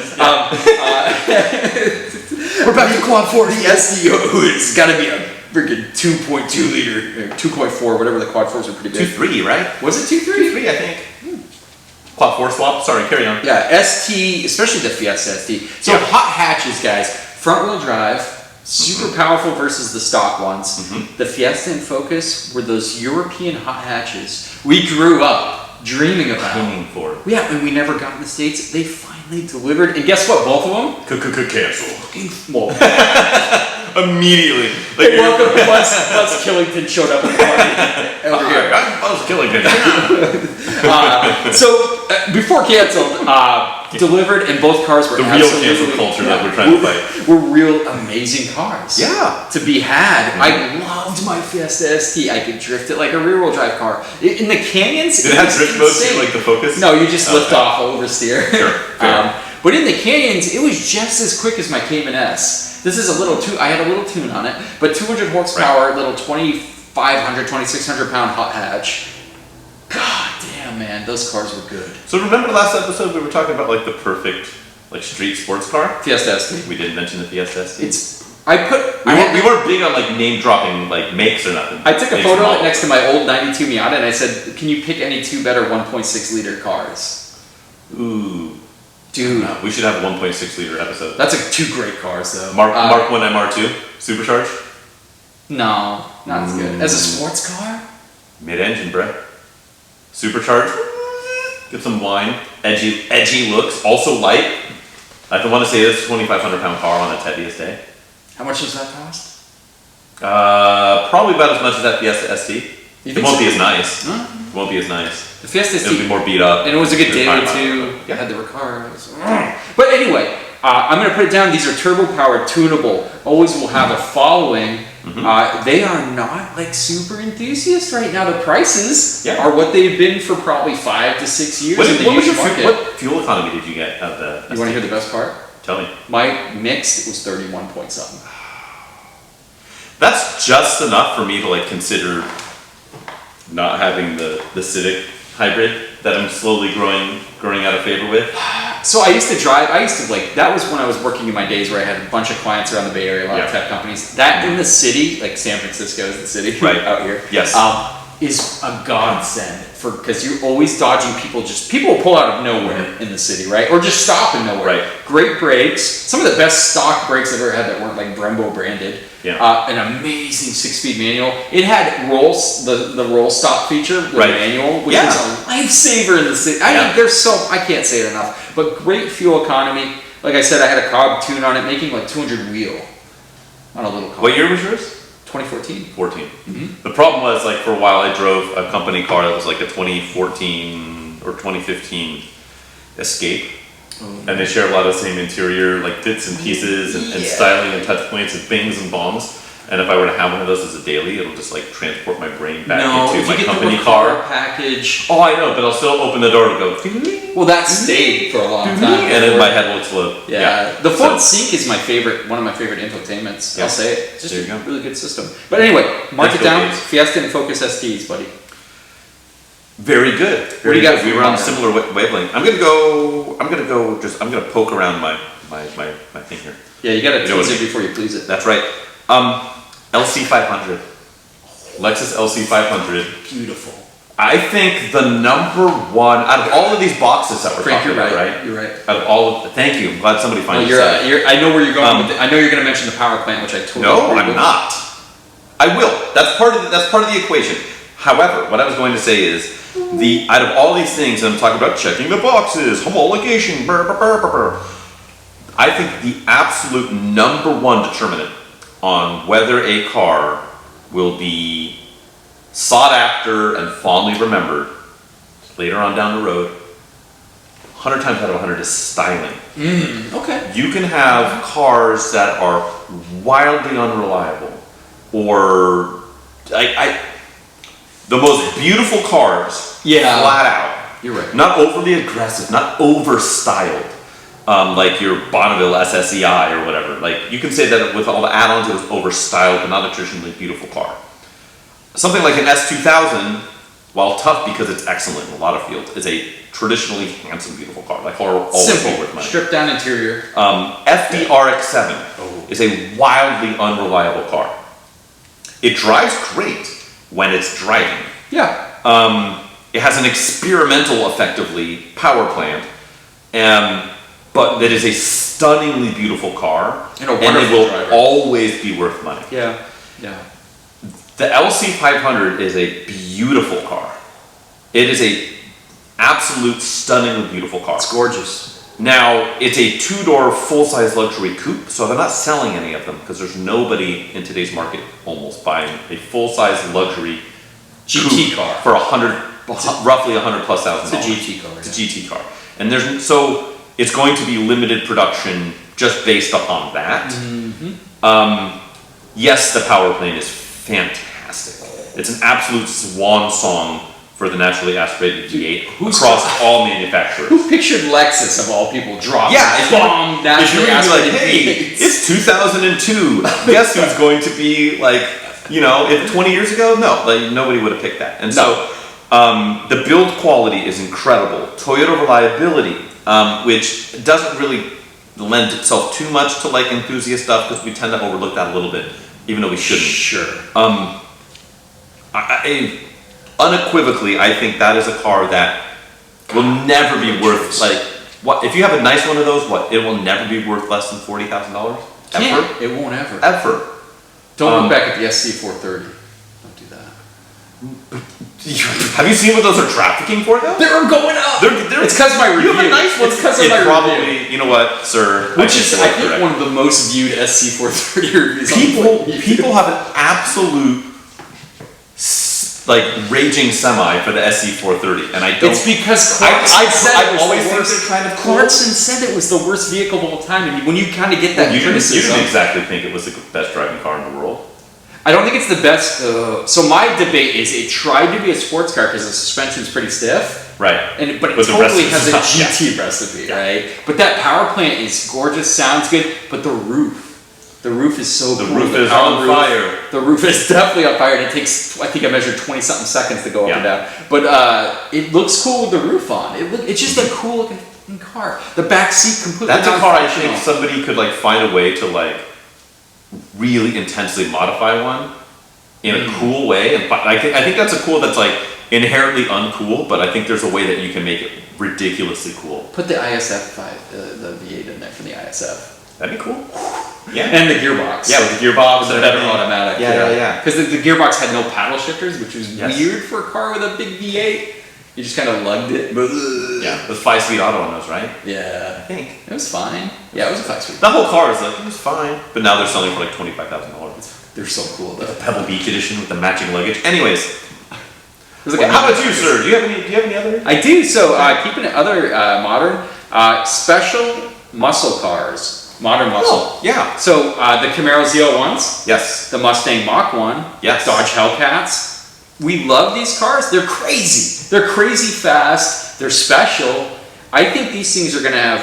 We're back to quad 4. The SDO. It's got to be a freaking 2.2 liter, 2.4, whatever the quad 4s are pretty big. 2.3, right? Was it 2.3? 2.3, I think. Quad 4 swap. Sorry, carry on. Yeah, ST, especially the Fiesta ST. So hot hatches, guys. Front wheel drive, super powerful versus the stock ones. The Fiesta and Focus were those European hot hatches we grew up dreaming about. Aiming for. Yeah, and we never got in the States. They finally delivered, and guess what? Both of them Cancel. well, Immediately. Hey, welcome, Buzz Killington showed up at the party over here. I'm Buzz Killington. Before canceled, delivered, and both cars were the real cancel culture that we're trying to fight. Were real amazing cars. Yeah. To be had. I loved my Fiesta ST. I could drift it like a rear-wheel drive car. In the canyons, did it have drift mode too, like the Focus? No, you just lift off oversteer. Sure. But in the canyons, it was just as quick as my Cayman S. This is I had a little tune on it, but 200 horsepower, little 2,500, 2,600 pound hot hatch. God damn, man, those cars were good. So remember last episode we were talking about like the perfect like street sports car? Fiesta ST. We didn't mention the Fiesta ST. We weren't big on like name dropping like makes or nothing. I took a photo of it next to my old 92 Miata and I said, can you pick any two better 1.6 liter cars? Ooh. Dude. No, we should have a 1.6 liter episode. That's two great cars though. Mark 1 MR2, supercharged? No, not as good. As a sports car? Mid-engine, bruh. Supercharged. Get some wine. Edgy looks. Also light. I want to say this 2,500 pound car on its heaviest day. How much does that cost? Probably about as much as that Fiesta ST. It won't be as nice. Huh? It won't be as nice. The Fiesta ST. It'll be more beat up. And it was a good daily too. Yeah. Had the Recaro. But anyway, I'm going to put it down. These are turbo powered, tunable. Always will have a following. They are not like super enthusiast right now. The prices are what they've been for probably 5 to 6 years. What fuel economy did you get out of the ST? You want to hear the best part? Tell me. My mixed was 31 point something. That's just enough for me to like consider not having the Civic hybrid that I'm slowly growing out of favor with. So I used to that was when I was working in my days where I had a bunch of clients around the Bay Area, a lot of tech companies. That in the city, like San Francisco is the city out here. Yes. Is a godsend because you're always dodging people. People will pull out of nowhere in the city, right? Or just stop in nowhere. Right. Great brakes. Some of the best stock brakes I've ever had that weren't like Brembo branded. Yeah. An amazing 6-speed manual. It had the roll stop feature with manual, which is a lifesaver in the city. I mean, I can't say it enough. But great fuel economy. Like I said, I had a Cobb tune on it, making like 200 wheel on a little car. What year was yours? 2014. 14. Mm-hmm. The problem was, like, for a while I drove a company car that was like a 2014 or 2015 Escape. And they share a lot of the same interior, like bits and pieces and styling and touch points and bings and bongs. And if I were to have one of those as a daily, it'll just like transport my brain back into my company car package. Oh, I know, but I'll still open the door and go. Well, that stayed for a long time. And then my head will explode. Yeah. The Ford Sync is one of my favorite infotainments. Yeah. I'll say it. It's just a really good system. But anyway, mark it down. Fiesta and Focus STs, buddy. Very good. What do you got? We were on similar wavelength. I'm gonna poke around my thing here. Yeah, you gotta tease it before you please it. That's right. LC500. Lexus LC500. Beautiful. I think the number one out of all of these boxes that we're talking about, right? You're right. Out of all of thank you. I'm glad somebody finally said it. I know where you're going. I know you're going to mention the power plant, which I totally No, I'm not. I will. That's part of the equation. However, what I was going to say is out of all these things, and I'm talking about checking the boxes, homologation, I think the absolute number one determinant on whether a car will be sought after and fondly remembered later on down the road, 100 times out of 100 is styling. Okay. You can have cars that are wildly unreliable, or the most beautiful cars, flat out. You're right. Not overly aggressive, not over styled. Like your Bonneville SSEI or whatever. Like you can say that with all the add-ons, it was over-styled, but not a traditionally beautiful car. Something like an S2000, while tough because it's excellent in a lot of fields, is a traditionally handsome, beautiful car. Like always be worth money. Stripped down interior. FDRX7 is a wildly unreliable car. It drives great when it's driving. Yeah. It has an experimental, effectively, power plant. But it is a stunningly beautiful car, and it will always be worth money. Yeah, yeah. The LC500 is a beautiful car. It is a absolute stunningly beautiful car. It's gorgeous. Now, it's a 2-door full-size luxury coupe, so they're not selling any of them because there's nobody in today's market almost buying a full-size luxury GT coupe car for roughly $100,000+. It's a GT car. It's a GT car, and so it's going to be limited production just based upon that. Yes, the power plane is fantastic. It's an absolute swan song for the naturally aspirated V8 across all manufacturers. Who pictured Lexus of all people dropping bomb naturally aspirated hey, it's 2002. Guess who's going to be like, if 20 years ago? No, like nobody would have picked that. And so the build quality is incredible. Toyota reliability, which doesn't really lend itself too much to like enthusiast stuff because we tend to overlook that a little bit, even though we shouldn't. Sure. Unequivocally, I think that is a car that will never be worth what if you have a nice one of those. It will never be worth less than $40,000 ever. It won't ever. Ever. Don't look back at the SC430. Don't do that. Have you seen what those are trafficking for though? They're going up. It's because my review. You have a nice one. It's because of my probably, review. You know what, sir? Which is, I think, one of the most viewed SC430 reviews. People have an absolute raging semi for the SC430, and I don't. It's because Clarkson said it was always the think worst. they're kind of cool. Clarkson said it was the worst vehicle of all time, and when you kind of get that you criticism, didn't exactly think it was the best driving car in the world. I don't think it's the best. So my debate is it tried to be a sports car because the suspension's pretty stiff, right? But it totally has a GT recipe, right? But that power plant is gorgeous, sounds good, but the roof. The roof is so cool. The roof is on fire. The roof is definitely on fire, and it takes, I think I measured 20-something seconds to go up and down. But it looks cool with the roof on. It's just a cool looking car. The back seat completely. That's a car I think somebody could find a way to really intensely modify one in a cool way. And I think that's a cool that's inherently uncool, but I think there's a way that you can make it ridiculously cool. Put the ISF the V8 in there from the ISF. That'd be cool. Yeah. And the gearbox. Yeah, with the gearbox and better automatic. Yeah. Because the gearbox had no paddle shifters, which was weird for a car with a big V8. You just kind of lugged it. Yeah, with 5-speed auto on those, right? Yeah. I think. It was fine. Yeah, it was a 5-speed. The whole car is it was fine. But now they're selling for $25,000. They're so cool though. The Pebble Beach edition with the matching luggage. Anyways. How about you, sir? Do you have any other? I do. So keeping it other modern, special muscle cars. Modern muscle. Oh, yeah. So the Camaro Z01s. Yes. The Mustang Mach-1. Yes. Dodge Hellcats. We love these cars. They're crazy. They're crazy fast. They're special. I think these things are going to have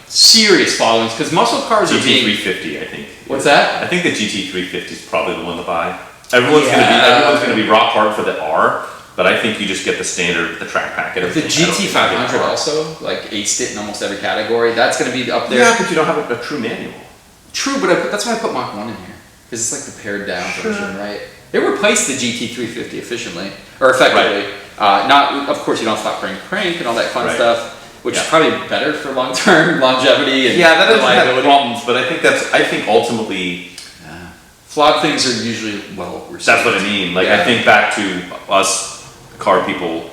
serious followings because muscle cars are being... GT350, I think. What's that? I think the GT350 is probably the one to buy. Everyone's going to be rock hard for the R. But I think you just get the standard, the track pack. And the GT500 also, aced it in almost every category. That's going to be up there. Yeah, but you don't have a true manual. True, but that's why I put Mach 1 in here. Because it's the pared down version, right? It replaced the GT350 effectively. Right. Not, of course, you don't stop crank and all that fun stuff, which is probably better for long-term longevity and that doesn't have problems, but I think ultimately... flawed things are usually received. That's what I mean. I think back to us car people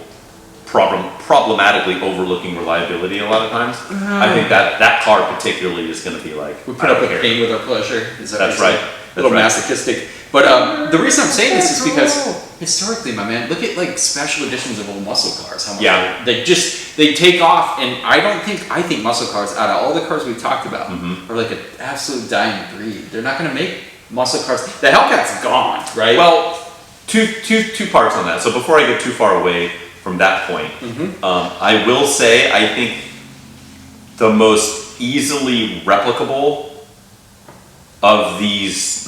problematically overlooking reliability a lot of times. I think that car particularly is going to be we put up with pain with our pleasure. That's right. A little masochistic. But the reason I'm saying this is because historically, my man, look at special editions of old muscle cars. How much they take off, and I think muscle cars out of all the cars we've talked about are an absolute dying breed. They're not going to make muscle cars. The Hellcat's gone, right? Well, two parts on that. So before I get too far away from that point, I will say I think the most easily replicable of these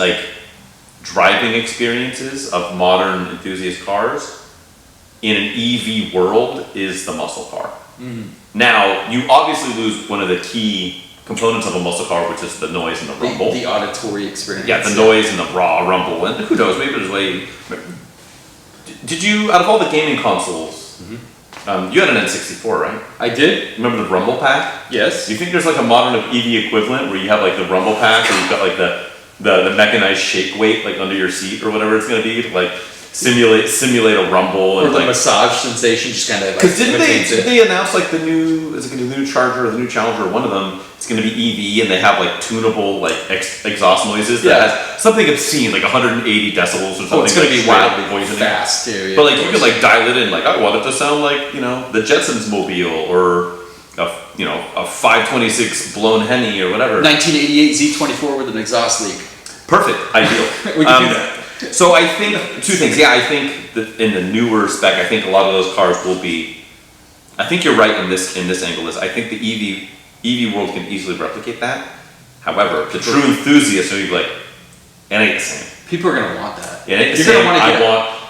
driving experiences of modern enthusiast cars in an EV world is the muscle car. Now, you obviously lose one of the key components of a muscle car, which is the noise and the rumble. The auditory experience. Yeah, the noise and the raw rumble. And who knows, maybe there's a way... Did you, out of all the gaming consoles, you had an N64, right? I did. Remember the rumble pack? Yes. Do you think there's a modern EV equivalent where you have the rumble pack, or you've got the mechanized shake weight under your seat or whatever it's going to be? simulate a rumble or and the like massage sensation, just kind of like. because did they announce like the new Charger or the new Challenger or one of them? It's going to be EV and they have like tunable like exhaust noises that has something obscene like 180 decibels or something. Oh, it's going to be wildly poisoning. fast too. Yeah, but like you can like dial it in like I want it to sound like the Jetsons mobile or a 526 blown Henny or whatever. 1988 Z24 with an exhaust leak. Perfect, ideal. We can do that. So I think two things. Yeah, I think that in the newer spec, I think a lot of those cars will be. I think you're right in this angle. I think the EV world can easily replicate that. However, the true enthusiast will be like, it ain't the same. People are gonna want that. It ain't the same.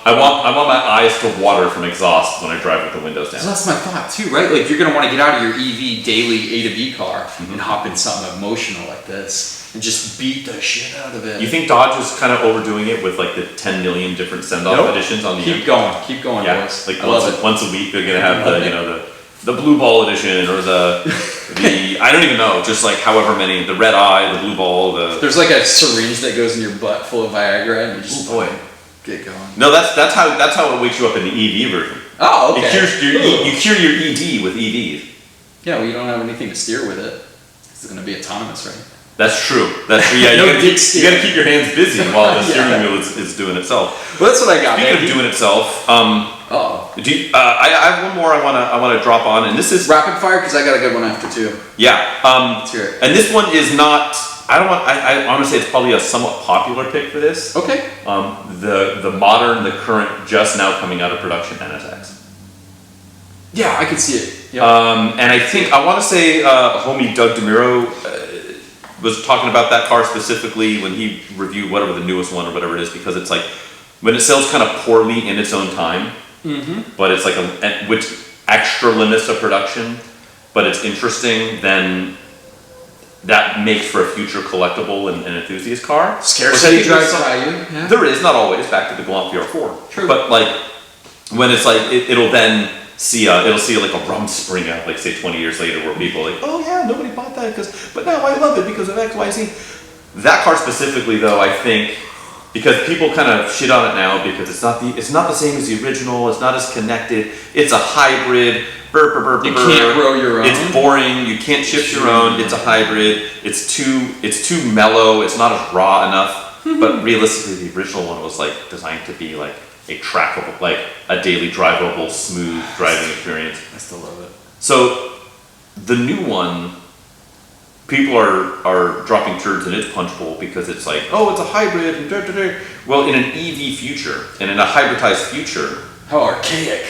I want my eyes to water from exhaust when I drive with the windows down. So that's my thought too, right? Like you're gonna want to get out of your EV daily A to B car and hop in something emotional like this and just beat the shit out of it. You think Dodge is kind of overdoing it with like the 10 million different send-off editions on the keep going, boys. Like once a week they're gonna have the blue ball edition or the I don't even know, just like however many, the red eye, the blue ball, there's like a syringe that goes in your butt full of Viagra and you just get going. No, that's how it wakes you up in the EV version. Oh, okay. You cure your ED with EVs. Yeah, well you don't have anything to steer with it. It's gonna be autonomous, right? That's true. Yeah, you gotta keep your hands busy while the steering wheel is doing itself. Well, that's what I got. Speaking of doing itself, I have one more I want to drop on, and this is rapid fire because I got a good one after too. Yeah. Let's hear it. And this one is not. I want to say it's probably a somewhat popular pick for this. Okay. The current, just now coming out of production NSX. Yeah, I can see it. Yep. And I think I want to say homie Doug DeMiro was talking about that car specifically when he reviewed whatever the newest one or whatever it is, because it's like when it sells kind of poorly in its own time, but it's like which extra limits of production, but it's interesting, then that makes for a future collectible and enthusiast car. Scarcity drives value. Yeah. There is, not always, back to the Galant VR4. True. But like when it's like it'll then see like a Rumspringa, like say 20 years later, where people are like, oh yeah, nobody bought that but now I love it because of X, Y, Z. That car specifically, though, I think, because people kind of shit on it now because it's not the same as the original. It's not as connected. It's a hybrid. You can't grow your own. It's boring. You can't shift your own. It's a hybrid. It's too mellow. It's not as raw enough. But realistically, the original one was like designed to be like a trackable, like a daily drivable, smooth driving experience. I still love it. So the new one, people are dropping turds in its punch bowl because it's like, oh, it's a hybrid and da, da, da. Well, in an EV future and in a hybridized future. How archaic.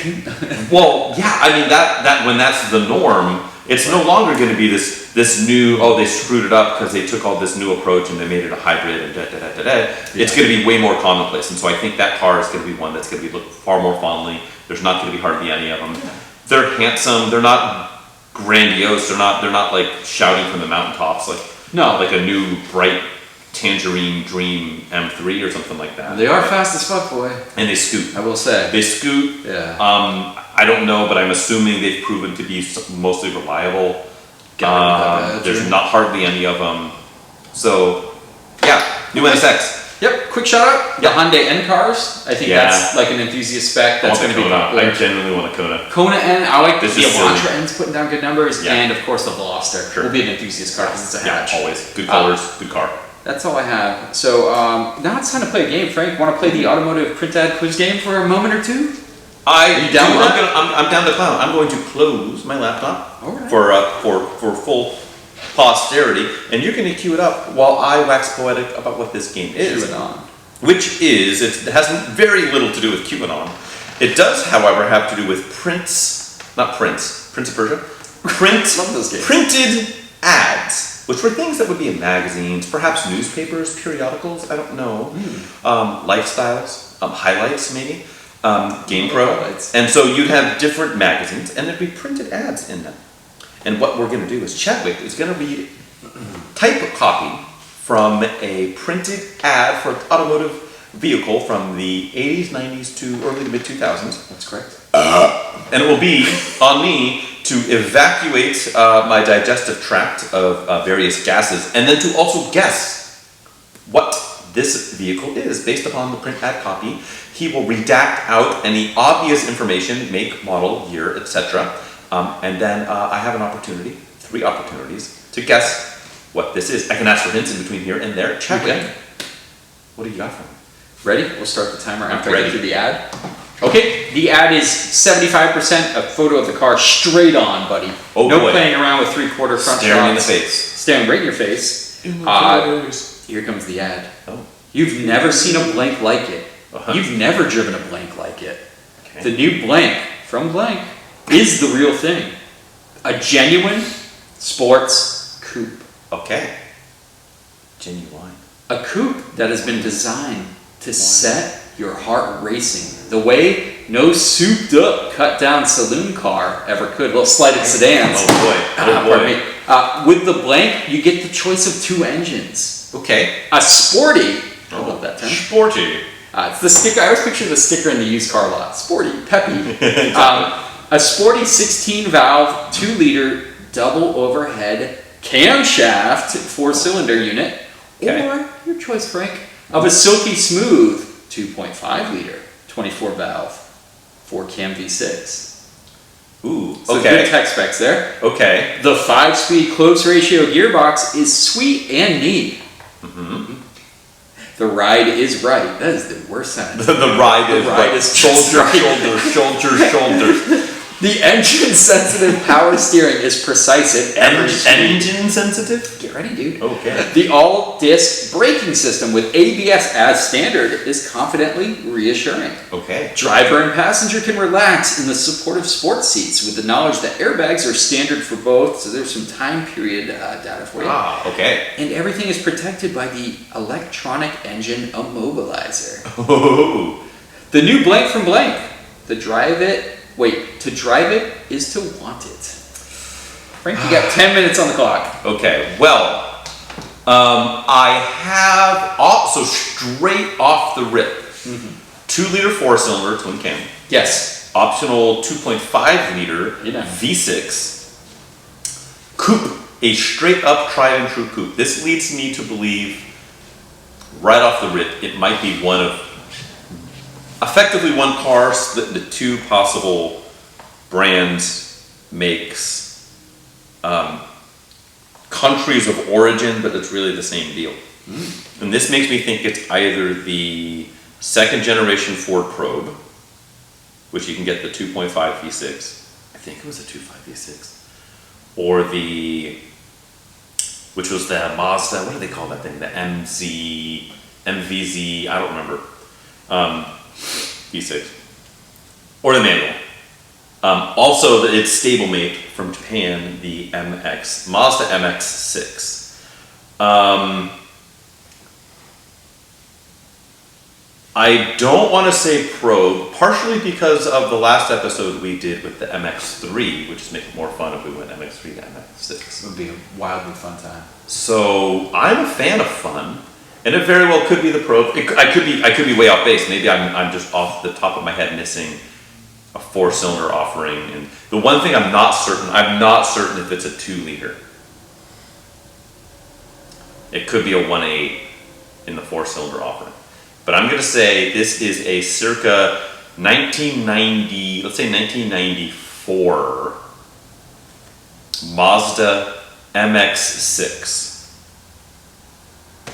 Well, yeah, I mean that when that's the norm, it's no longer going to be this new, oh, they screwed it up because they took all this new approach and they made it a hybrid and da da da da da. Yeah. It's going to be way more commonplace, and so I think that car is going to be one that's going to be looked far more fondly. There's not going to be hardly any of them. Yeah. They're handsome. They're not grandiose. They're not like shouting from the mountaintops like a new bright Tangerine Dream M3 or something like that. They are fast as fuck, boy. And they scoot. I will say. They scoot. Yeah. I don't know, but I'm assuming they've proven to be mostly reliable. There's not hardly any of them. So, yeah, new NSX. Yep, quick shout out. The Hyundai N cars. I think that's like an enthusiast spec. That's going to be popular. I genuinely want a Kona. Kona N. I like the Elantra N's putting down good numbers. Yeah. And of course the Veloster will be an enthusiast car because it's a hatch. Yeah, always. Good colors, good car. That's all I have. So now it's time to play a game. Frank, want to play the Automotive print ad quiz game for a moment or two? Are you down with that? I'm down to clown. I'm going to close my laptop for full posterity, and you're going to cue it up while I wax poetic about what this game is. QAnon. Which is, it has very little to do with QAnon. It does, however, have to do with Prince of Persia, printed ads, which were things that would be in magazines, perhaps newspapers, periodicals, I don't know, lifestyles, highlights maybe, GamePro, highlights. And so you'd have different magazines, and there'd be printed ads in them. And what we're going to do is Chadwick is going to read type copy from a printed ad for an automotive vehicle from the 80s, 90s to early to mid 2000s. That's correct. And it will be on me to evacuate my digestive tract of various gases, and then to also guess what this vehicle is. Based upon the print ad copy, he will redact out any obvious information, make, model, year, etc. And then I have an opportunity, 3 opportunities, to guess what this is. I can ask for hints in between here and there. Check it. What do you got for me? Ready? We'll start the timer after I get through the ad. Okay, the ad is 75% a photo of the car straight on, buddy. Oh, no boy. Playing around with 3/4 front Staring shots. in the face. Staring right in your face. Here comes the ad. Oh. You've never seen a blank like it. You've never driven a blank like it. Okay. The new blank from blank is the real thing. A genuine sports coupe. Okay. Genuine. A coupe that has been designed to set your heart racing the way no souped up, cut down saloon car ever could. Little slighted sedans. Oh boy. Oh boy. Pardon me. With the blank, you get the choice of 2 engines. Okay. A sporty. I love that term. Sporty. It's the sticker. I always picture the sticker in the used car lot. Sporty, peppy. A sporty 16-valve, 2-liter, double overhead camshaft 4-cylinder unit. Okay. Or your choice, Frank, of a silky smooth 2.5-liter, 24-valve, 4-cam V6. Ooh. So Okay. good tech specs there. Okay. The 5-speed close ratio gearbox is sweet and neat. The ride is right. That is the worst sentence. The ride is right. just right. Shoulders. The engine-sensitive power steering is precise at every speed. Engine sensitive? Get ready, dude. Okay. The all-disc braking system with ABS as standard is confidently reassuring. Okay. Driver and passenger can relax in the supportive sports seats with the knowledge that airbags are standard for both, so there's some time period data for you. Okay. And everything is protected by the electronic engine immobilizer. Oh. The new blank from blank. To drive it is to want it. Frank, you got 10 minutes on the clock. Okay. Well, I have so straight off the rip, 2-liter 4-cylinder twin cam. Yes. Optional 2.5-liter Yeah. V6 coupe, a straight up tried and true coupe. This leads me to believe, right off the rip, it might be effectively one car split into 2 possible brands, makes, countries of origin, but it's really the same deal. And this makes me think it's either the 2nd generation Ford Probe, which you can get the 2.5 V6. I think it was a 2.5 V6. Or which was the Mazda, what do they call that thing? The MVZ, I don't remember. V6. Or the manual. Also, its stablemate from Japan, the Mazda MX-6. I don't want to say Probe, partially because of the last episode we did with the MX-3, which is making more fun if we went MX-3 to MX-6. It would be a wildly fun time. So I'm a fan of fun, and it very well could be the Probe. I could be way off base. Maybe I'm just off the top of my head missing a 4-cylinder offering. And the one thing I'm not certain if it's a 2-liter. It could be a 1.8 in the 4-cylinder offering. But I'm going to say this is a circa 1990, let's say 1994 Mazda MX-6.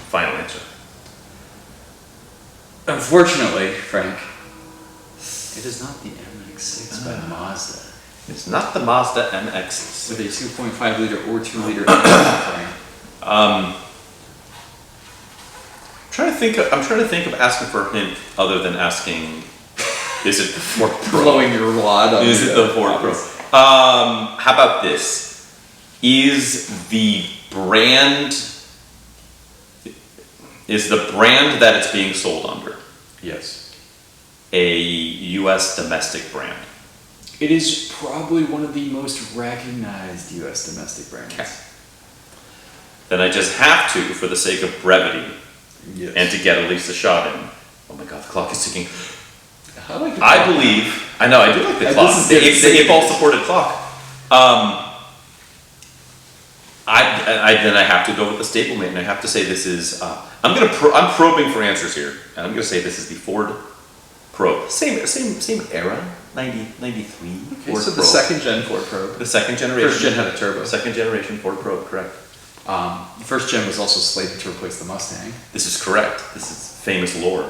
Final answer. Unfortunately, Frank, it is not the MX-6 by Mazda. It's not the Mazda MX-6. With a 2.5 liter or 2 liter engine. I'm trying to think of asking for a hint other than asking, is it the Ford Pro? Blowing your wad on Is it the Ford Pro? How about this? Is the brand that it's being sold under Yes. a U.S. domestic brand? It is probably one of the most recognized U.S. domestic brands. Okay. Then I just have to, for the sake of brevity, Yes. and to get at least a shot in. Oh my God, the clock is ticking. I like the I clock. believe. I know. I do like the This clock. is The good. eight-ball supported clock. Then I have to go with the stablemate, and I have to say this is. I'm probing for answers here, and I'm gonna say this is the Ford Probe. Same era, 93. Okay, Ford so the Probe. second gen Ford Probe. The second generation. First gen had a turbo. Second generation Ford Probe, correct. The first gen was also slated to replace the Mustang. This is correct. This is famous lore.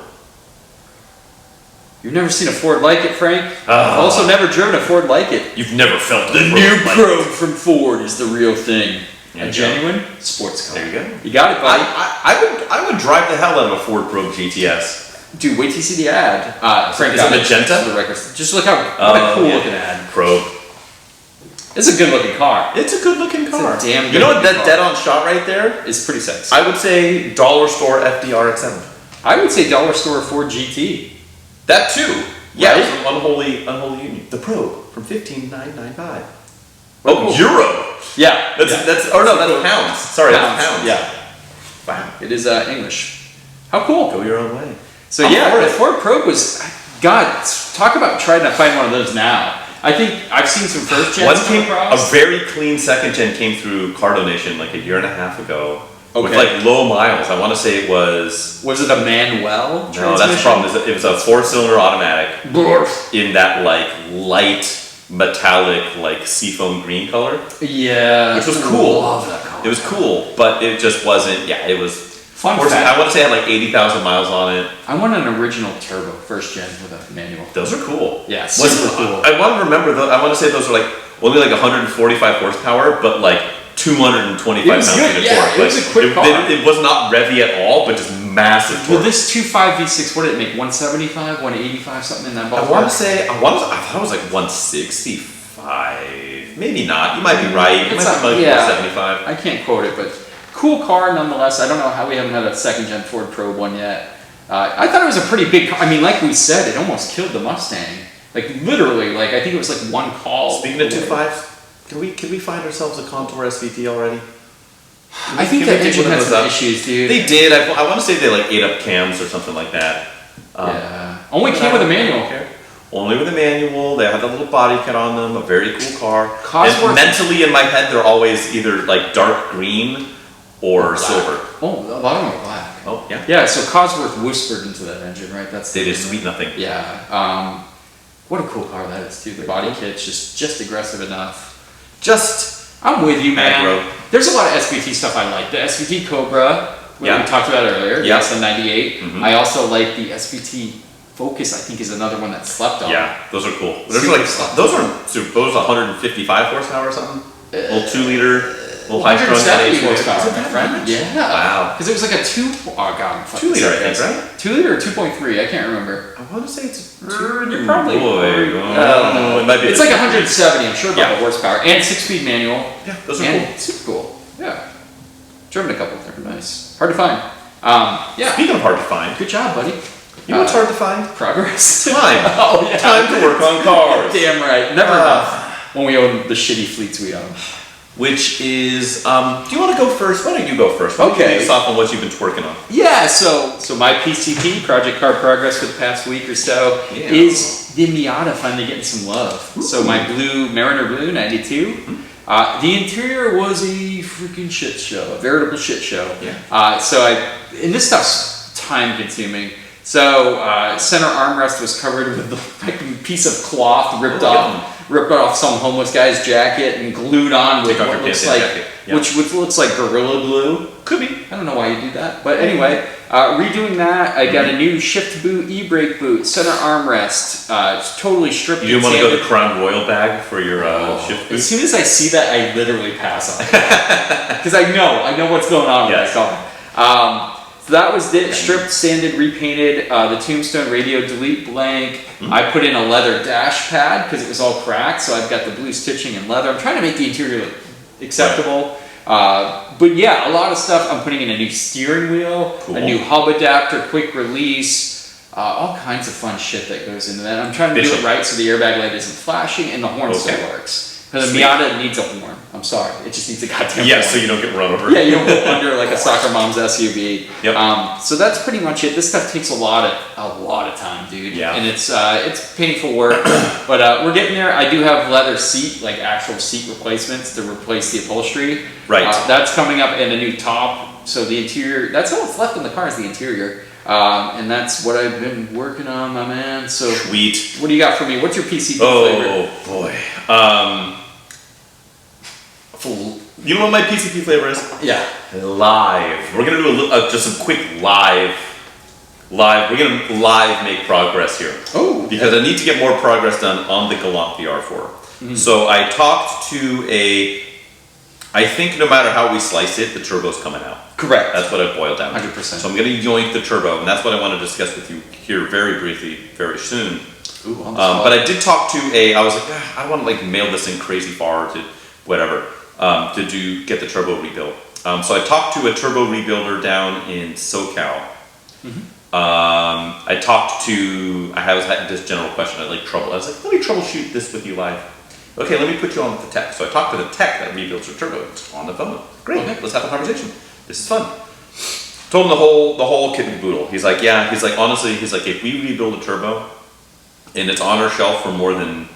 You've never seen a Ford like it, Frank? I've also never driven a Ford like it. You've never felt The new Probe from Ford is the real thing. There A you genuine sports car. There you go. You got it, buddy. I would drive the hell out of a Ford Probe GTS. Dude, wait till you see the ad. Frank, Is it magenta? For the record. Just look how what a cool looking ad. Probe. It's a good looking car. It's a good looking car. It's a damn good You know what? looking That car. dead on shot right there. It's pretty sexy. I would say dollar store FDR X7. I would say dollar store Ford GT. That too. Yeah, Right? it's an unholy union. The Probe from 15,995. Oh, Oh, cool. euro. Yeah. That's that's pounds. Sorry, that's pounds. Yeah. Wow. It is English. How cool. Go your own way. So I'm yeah, for the it. Ford Probe was, God, talk about trying to find one of those now. I think I've seen some first gens One come came, a across. very clean second gen came through Car Donation like a year and a half ago. With Okay. like low miles. I want to say it was. Was it a Manuel No, that's the problem. It was a 4-cylinder automatic Blurf. in that like light metallic like seafoam green color. Yeah. Which was cool. Love that car. It was cool, but it just wasn't. Yeah, it was. Fun I fact. want to say it had like 80,000 miles on it. I want an original turbo first gen with a manual. Those are cool. Yeah, super cool. I want to remember though. I want to say those are like only like 145 horsepower, but like 225 It was pounds good, of yeah, torque. it was Like, a quick car. It was not revvy at all, but just massive torque. Well, this 2.5 V6, what did it make? 175, 185, something in that ballpark? I want to say I thought it was like 165. Maybe not. You might be right. It It's might be like yeah. 175. I can't quote it, but cool car nonetheless. I don't know how we haven't had a second gen Ford Probe one yet. I thought it was a pretty big car. I mean, like we said, it almost killed the Mustang. Like literally, like I think it was like one call. Speaking of 2.5s, can we find ourselves a Contour SVT already? I think Can we that pick engine one of had those some up? issues, dude. They did. I want to say they like ate up cams or something like that. Yeah. Only came with a manual. Only with a manual. They had the little body kit on them. A very cool car. Cosworth- And mentally in my head, they're always either like dark green or Black. silver. Oh, a lot of them are black. Oh yeah. Yeah, so Cosworth whispered into that engine, right? That's They did sweet nothing. Yeah. What a cool car that is too. The body kit's just aggressive enough. I'm with you, man. Aggro. There's a lot of SVT stuff I like. The SVT Cobra, what Yeah. we talked about earlier, Yeah. the 98. Mhm. I also like the SVT Focus, I think is another one that's slept on. Yeah, those are cool. Those Super are stuff. those are 155 horsepower or something. Little 2-liter, little high strung 170 NA2. horsepower, Is it my that friend. much? Yeah. Wow. Because it was like a 2. Oh god, I'm fucking 2-liter, I sick, think, guys. right? 2-liter or 2.3? I can't remember. I want to say it's a You're probably. boy. I don't know. It might be. It's like 170. I'm sure about Yeah. the horsepower and 6-speed manual. Yeah, those are and cool. super cool. Yeah. Driven a couple. They're nice. Hard to find. Yeah. Speaking of hard to find, Good job, buddy. you know what's hard to find? Progress. Time. Oh yeah. Time to work on cars. Damn right. Never enough. When we own the shitty fleets we own. Which is, do you want to go first? Why don't you go first? Why don't you Okay. lead us off on what you've been twerking on? Yeah. So my PCP, Project Car Progress, for the past week or so Yeah. is the Miata finally getting some love. So my blue Mariner Blue 92. The interior was a freaking shit show, a veritable shit show. Yeah. And this stuff's time consuming. So center armrest was covered with the fucking piece of cloth ripped off some homeless guy's jacket and glued on with Take off what your looks pants and like, jacket. Yeah. which looks like Gorilla Glue. Could be. I don't know why you do that, but anyway, redoing that. I got a new shift boot, e-brake boot, center armrest, it's totally stripped. You and want to go sanded. the Crown Royal bag for your shift As boot? soon as I see that, I literally pass on it. Because I know what's going on with Yes. that car. So that was it, stripped, sanded, repainted, the Tombstone radio delete blank. I put in a leather dash pad because it was all cracked, so I've got the blue stitching and leather. I'm trying to make the interior look acceptable. But yeah, a lot of stuff. I'm putting in a new steering wheel, Cool. a new hub adapter, quick release, all kinds of fun shit that goes into that. I'm trying to do it right so the airbag light isn't flashing and the horn still works. Because the Sweet. Miata needs a horn. I'm sorry. It just needs a goddamn Yeah, point. so you don't get run over. Yeah, you don't go under like a soccer mom's SUV. Yep. So that's pretty much it. This stuff takes a lot of time, dude. Yeah. And it's painful work, but we're getting there. I do have leather seat, like actual seat replacements to replace the upholstery. Right. That's coming up, and a new top. So the interior. That's all that's left in the car is the interior. And that's what I've been working on, my man. So Sweet. What do you got for me? What's your PCB flavor? Oh boy. You know what my PCP flavor is? Yeah. Live. We're gonna do just some quick live. We're gonna live make progress here. Oh. Because I need to get more progress done on the Galant VR4. So I talked to I think no matter how we slice it, the turbo's coming out. Correct. That's what I've boiled down to. 100%. So I'm gonna yoink the turbo, and that's what I want to discuss with you here very briefly, very soon. Ooh, on the spot. But I did talk to I was like, I don't want to like mail this in crazy far to whatever. To get the turbo rebuilt. So I talked to a turbo rebuilder down in SoCal. I had this general question. I was like, let me troubleshoot this with you live. Okay, let me put you on with the tech. So I talked to the tech that rebuilds your turbo. It's on the phone. Great, let's have a conversation. This is fun. Told him the whole kit and caboodle. He's like, yeah. He's like, honestly, if we rebuild a turbo and it's on our shelf for more than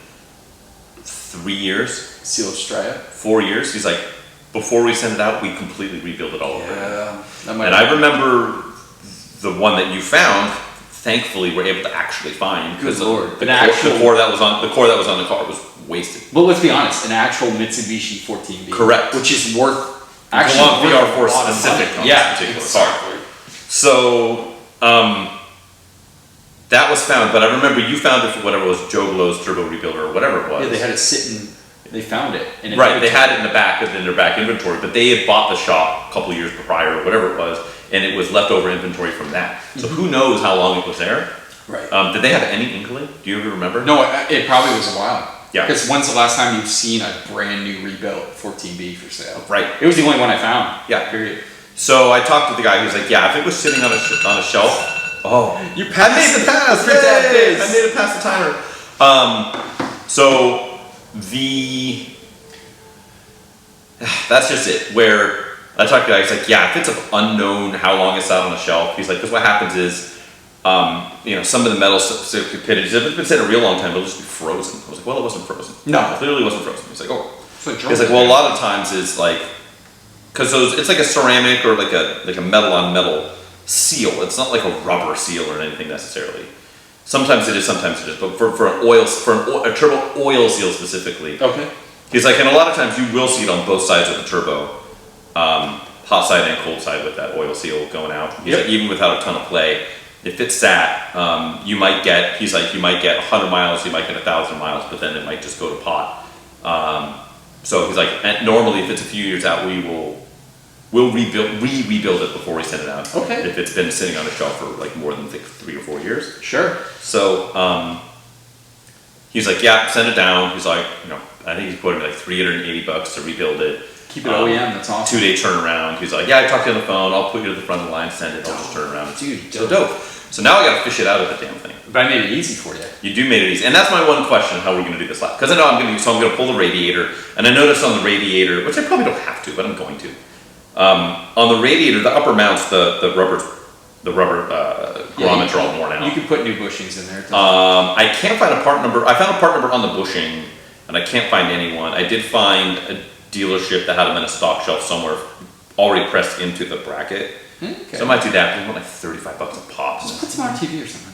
3 years, Seal of Straya. 4 years, he's like, before we send it out, we completely rebuild it all over. Yeah. And I remember the one that you found, thankfully, we're able to actually find because the core that was on the car was wasted. But let's be honest, an actual Mitsubishi 14B. Correct. Which is worth Actually, VR4 specific on this particular car. So that was found, but I remember you found it for whatever it was, Joe Blow's turbo rebuilder or whatever it was. Yeah, they had it sitting. They found it. Right, they had it in the back in their back inventory, but they had bought the shop a couple of years prior or whatever it was, and it was leftover inventory from that. So who knows how long it was there? Right. Did they have any inkling? Do you ever remember? No, it probably was a while. Yeah. Because when's the last time you've seen a brand new rebuilt 14B for sale? Right. It was the only one I found. Yeah. Period. So I talked to the guy who's like, yeah, if it was sitting on a shelf. Oh, You passed. I made the pass. Yay! I made it past the timer. So that's just it. Where I talked to the guy, he's like, yeah, if it's unknown how long it's out on the shelf, he's like, because what happens is, some of the metal stupidity, if it's been sitting a real long time, it'll just be frozen. I was like, well, it wasn't frozen. No. It clearly wasn't frozen. He's like, oh. He's like, well, a lot of times it's like, because it's like a ceramic or like a metal on metal seal. It's not like a rubber seal or anything necessarily. Sometimes it is, sometimes it is. But for a turbo oil seal specifically, Okay. he's like, and a lot of times you will see it on both sides of the turbo, hot side and cold side with that oil seal going out. He's like, even without a ton of play, if it's sat, you might get 100 miles, you might get 1,000 miles, but then it might just go to pot. So he's like, and normally if it's a few years out, we'll rebuild it before we send it out. Okay. If it's been sitting on the shelf for like more than 3 or 4 years. Sure. So he's like, yeah, send it down. He's like, I think he's quoted me like $380 to rebuild it. Keep it OEM. That's awesome. 2-day turnaround. He's like, yeah, I talked to you on the phone. I'll put you to the front of the line, send it. I'll just turn around. Dude, so dope. So now I got to fish it out of the damn thing. But I made it easy for you. You do made it easy, and that's my one question: how are we going to do this live? Because I know I'm going to pull the radiator, and I noticed on the radiator, which I probably don't have to, but I'm going to. On the radiator, the upper mounts, the rubber grommets are all worn out. You could put new bushings in there. I can't find a part number. I found a part number on the bushing, and I can't find anyone. I did find a dealership that had them in a stock shelf somewhere, already pressed into the bracket. Okay. So I might do that. But it's like $35 a pop. Just put some RTV or something.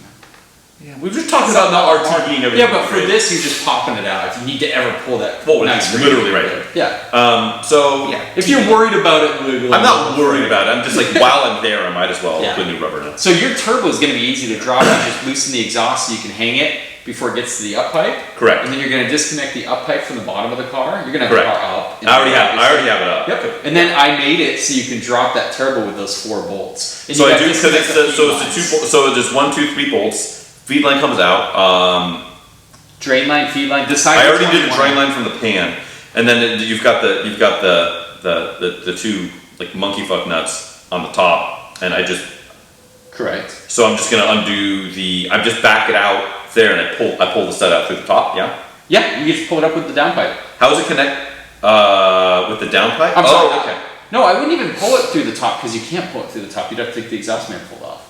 Yeah, we were just talking about not RTV and everything. Yeah, but for this, you're just popping it out. If you need to ever pull that, it's literally right there. Yeah. So yeah, if you're worried about it, I'm not worried about it. I'm just like, while I'm there, I might as well put new rubber in it. So your turbo is going to be easy to drop. You just loosen the exhaust so you can hang it before it gets to the up pipe. Correct. And then you're going to disconnect the up pipe from the bottom of the car. You're going to have the car up. I already have it up. Yep. And then I made it so you can drop that turbo with those 4 bolts. And so I do, because so there's 1, 2, 3 bolts. Feed line comes out. Drain line, feed line. I already did the drain line from the pan, and then you've got the 2 like monkey fuck nuts on the top, and I just. Correct. So I'm just gonna undo I just back it out there, and I pull the stud out through the top. Yeah. Yeah, you just pull it up with the downpipe. How does it connect? With the downpipe? I'm sorry. okay. No, I wouldn't even pull it through the top because you can't pull it through the top. You'd have to take the exhaust manifold off.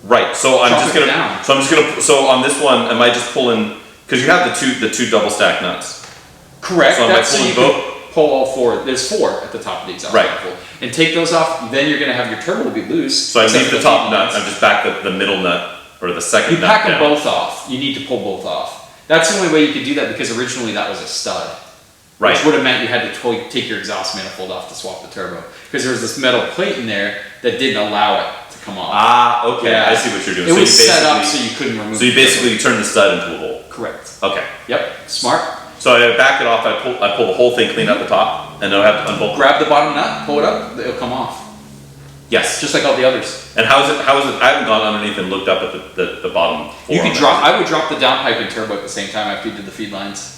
Right. So I'm Drop just it gonna. down. So I'm just gonna. So on this one, am I just pulling? Because you have the two double stack nuts. Correct. So am I That's so pulling you both? can pull all four. There's four at the top of the exhaust Right. manifold. And take those off. Then you're going to have your turbo be loose. So I except leave for the top feed nut. lines. I'm just back the middle nut or the second You nut pack them down. both off. You need to pull both off. That's the only way you could do that because originally that was a stud. Right. Which would have meant you had to take your exhaust manifold off to swap the turbo. Because there was this metal plate in there that didn't allow it to come off. Ah, okay. Yeah. I see what you're doing. It so was you set up basically- so you couldn't remove So you the turbo. basically turn the stud into a hole. Correct. Okay. Yep. Smart. So I back it off. I pull the whole thing clean out the top, and then I have to unbolt. Grab the bottom nut, pull it up, it'll come off. Yes. Just like all the others. And how is it? I haven't gone underneath and looked up at the bottom. You could drop. I would drop the downpipe and turbo at the same time after you did the feed lines.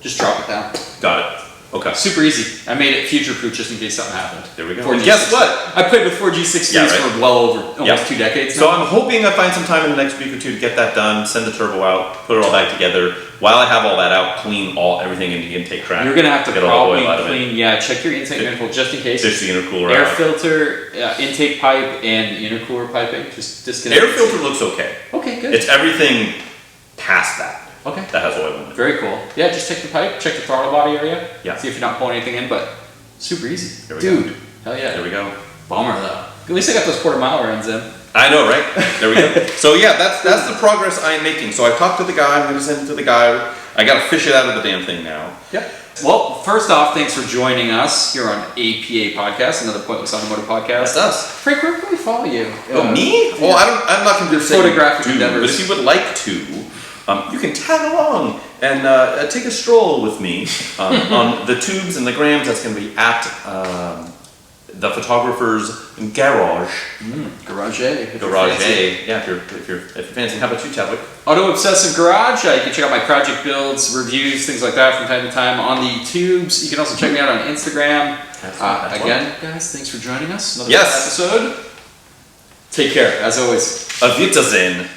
Just drop it down. Got it. Okay. Super easy. I made it future-proof just in case something happened. There we go. 4G And guess 6. what? I played with 4G63s Yeah, right. for well over almost 2 decades So now. I'm hoping I find some time in the next week or two to get that done, send the turbo out, put it all back together. While I have all that out, clean everything in the intake track. You're gonna have to get all the probably oil out of it. clean, check your intake manifold just in case. Fish the intercooler Air out. filter, intake pipe, and intercooler piping. Just disconnect. Air filter looks okay. Okay, good. It's everything past that Okay. that has oil in it. Very cool. Yeah, just check the pipe, check the throttle body area. Yeah. See if you're not pulling anything in, but super easy. There we Dude, go. hell yeah. There we go. Bummer though. At least I got those quarter-mile runs in. I know, right? There we go. So yeah, that's the progress I am making. So I talked to the guy. I'm going to send it to the guy. I got to fish it out of the damn thing now. Yep. Well, first off, thanks for joining us here on APA Podcast, another Pointless Automotive Podcast. That's us. Frank, where can we follow you? Oh, me? Yeah. Well, I'm not going to say Photographic you do, endeavors. but if you would like to, you can tag along and take a stroll with me on the tubes and the grams. That's going to be at the photographer's garage. Garage A. if you're Garage fancy. A. Yeah, if you're fancy. How about you, Chadwick? Auto Obsessive Garage. You can check out my project builds, reviews, things like that from time to time on the tubes. You can also check me out on Instagram. That's Again, guys, thanks for joining us. Another Yes. episode. Take care, as always. Auf Wiedersehen.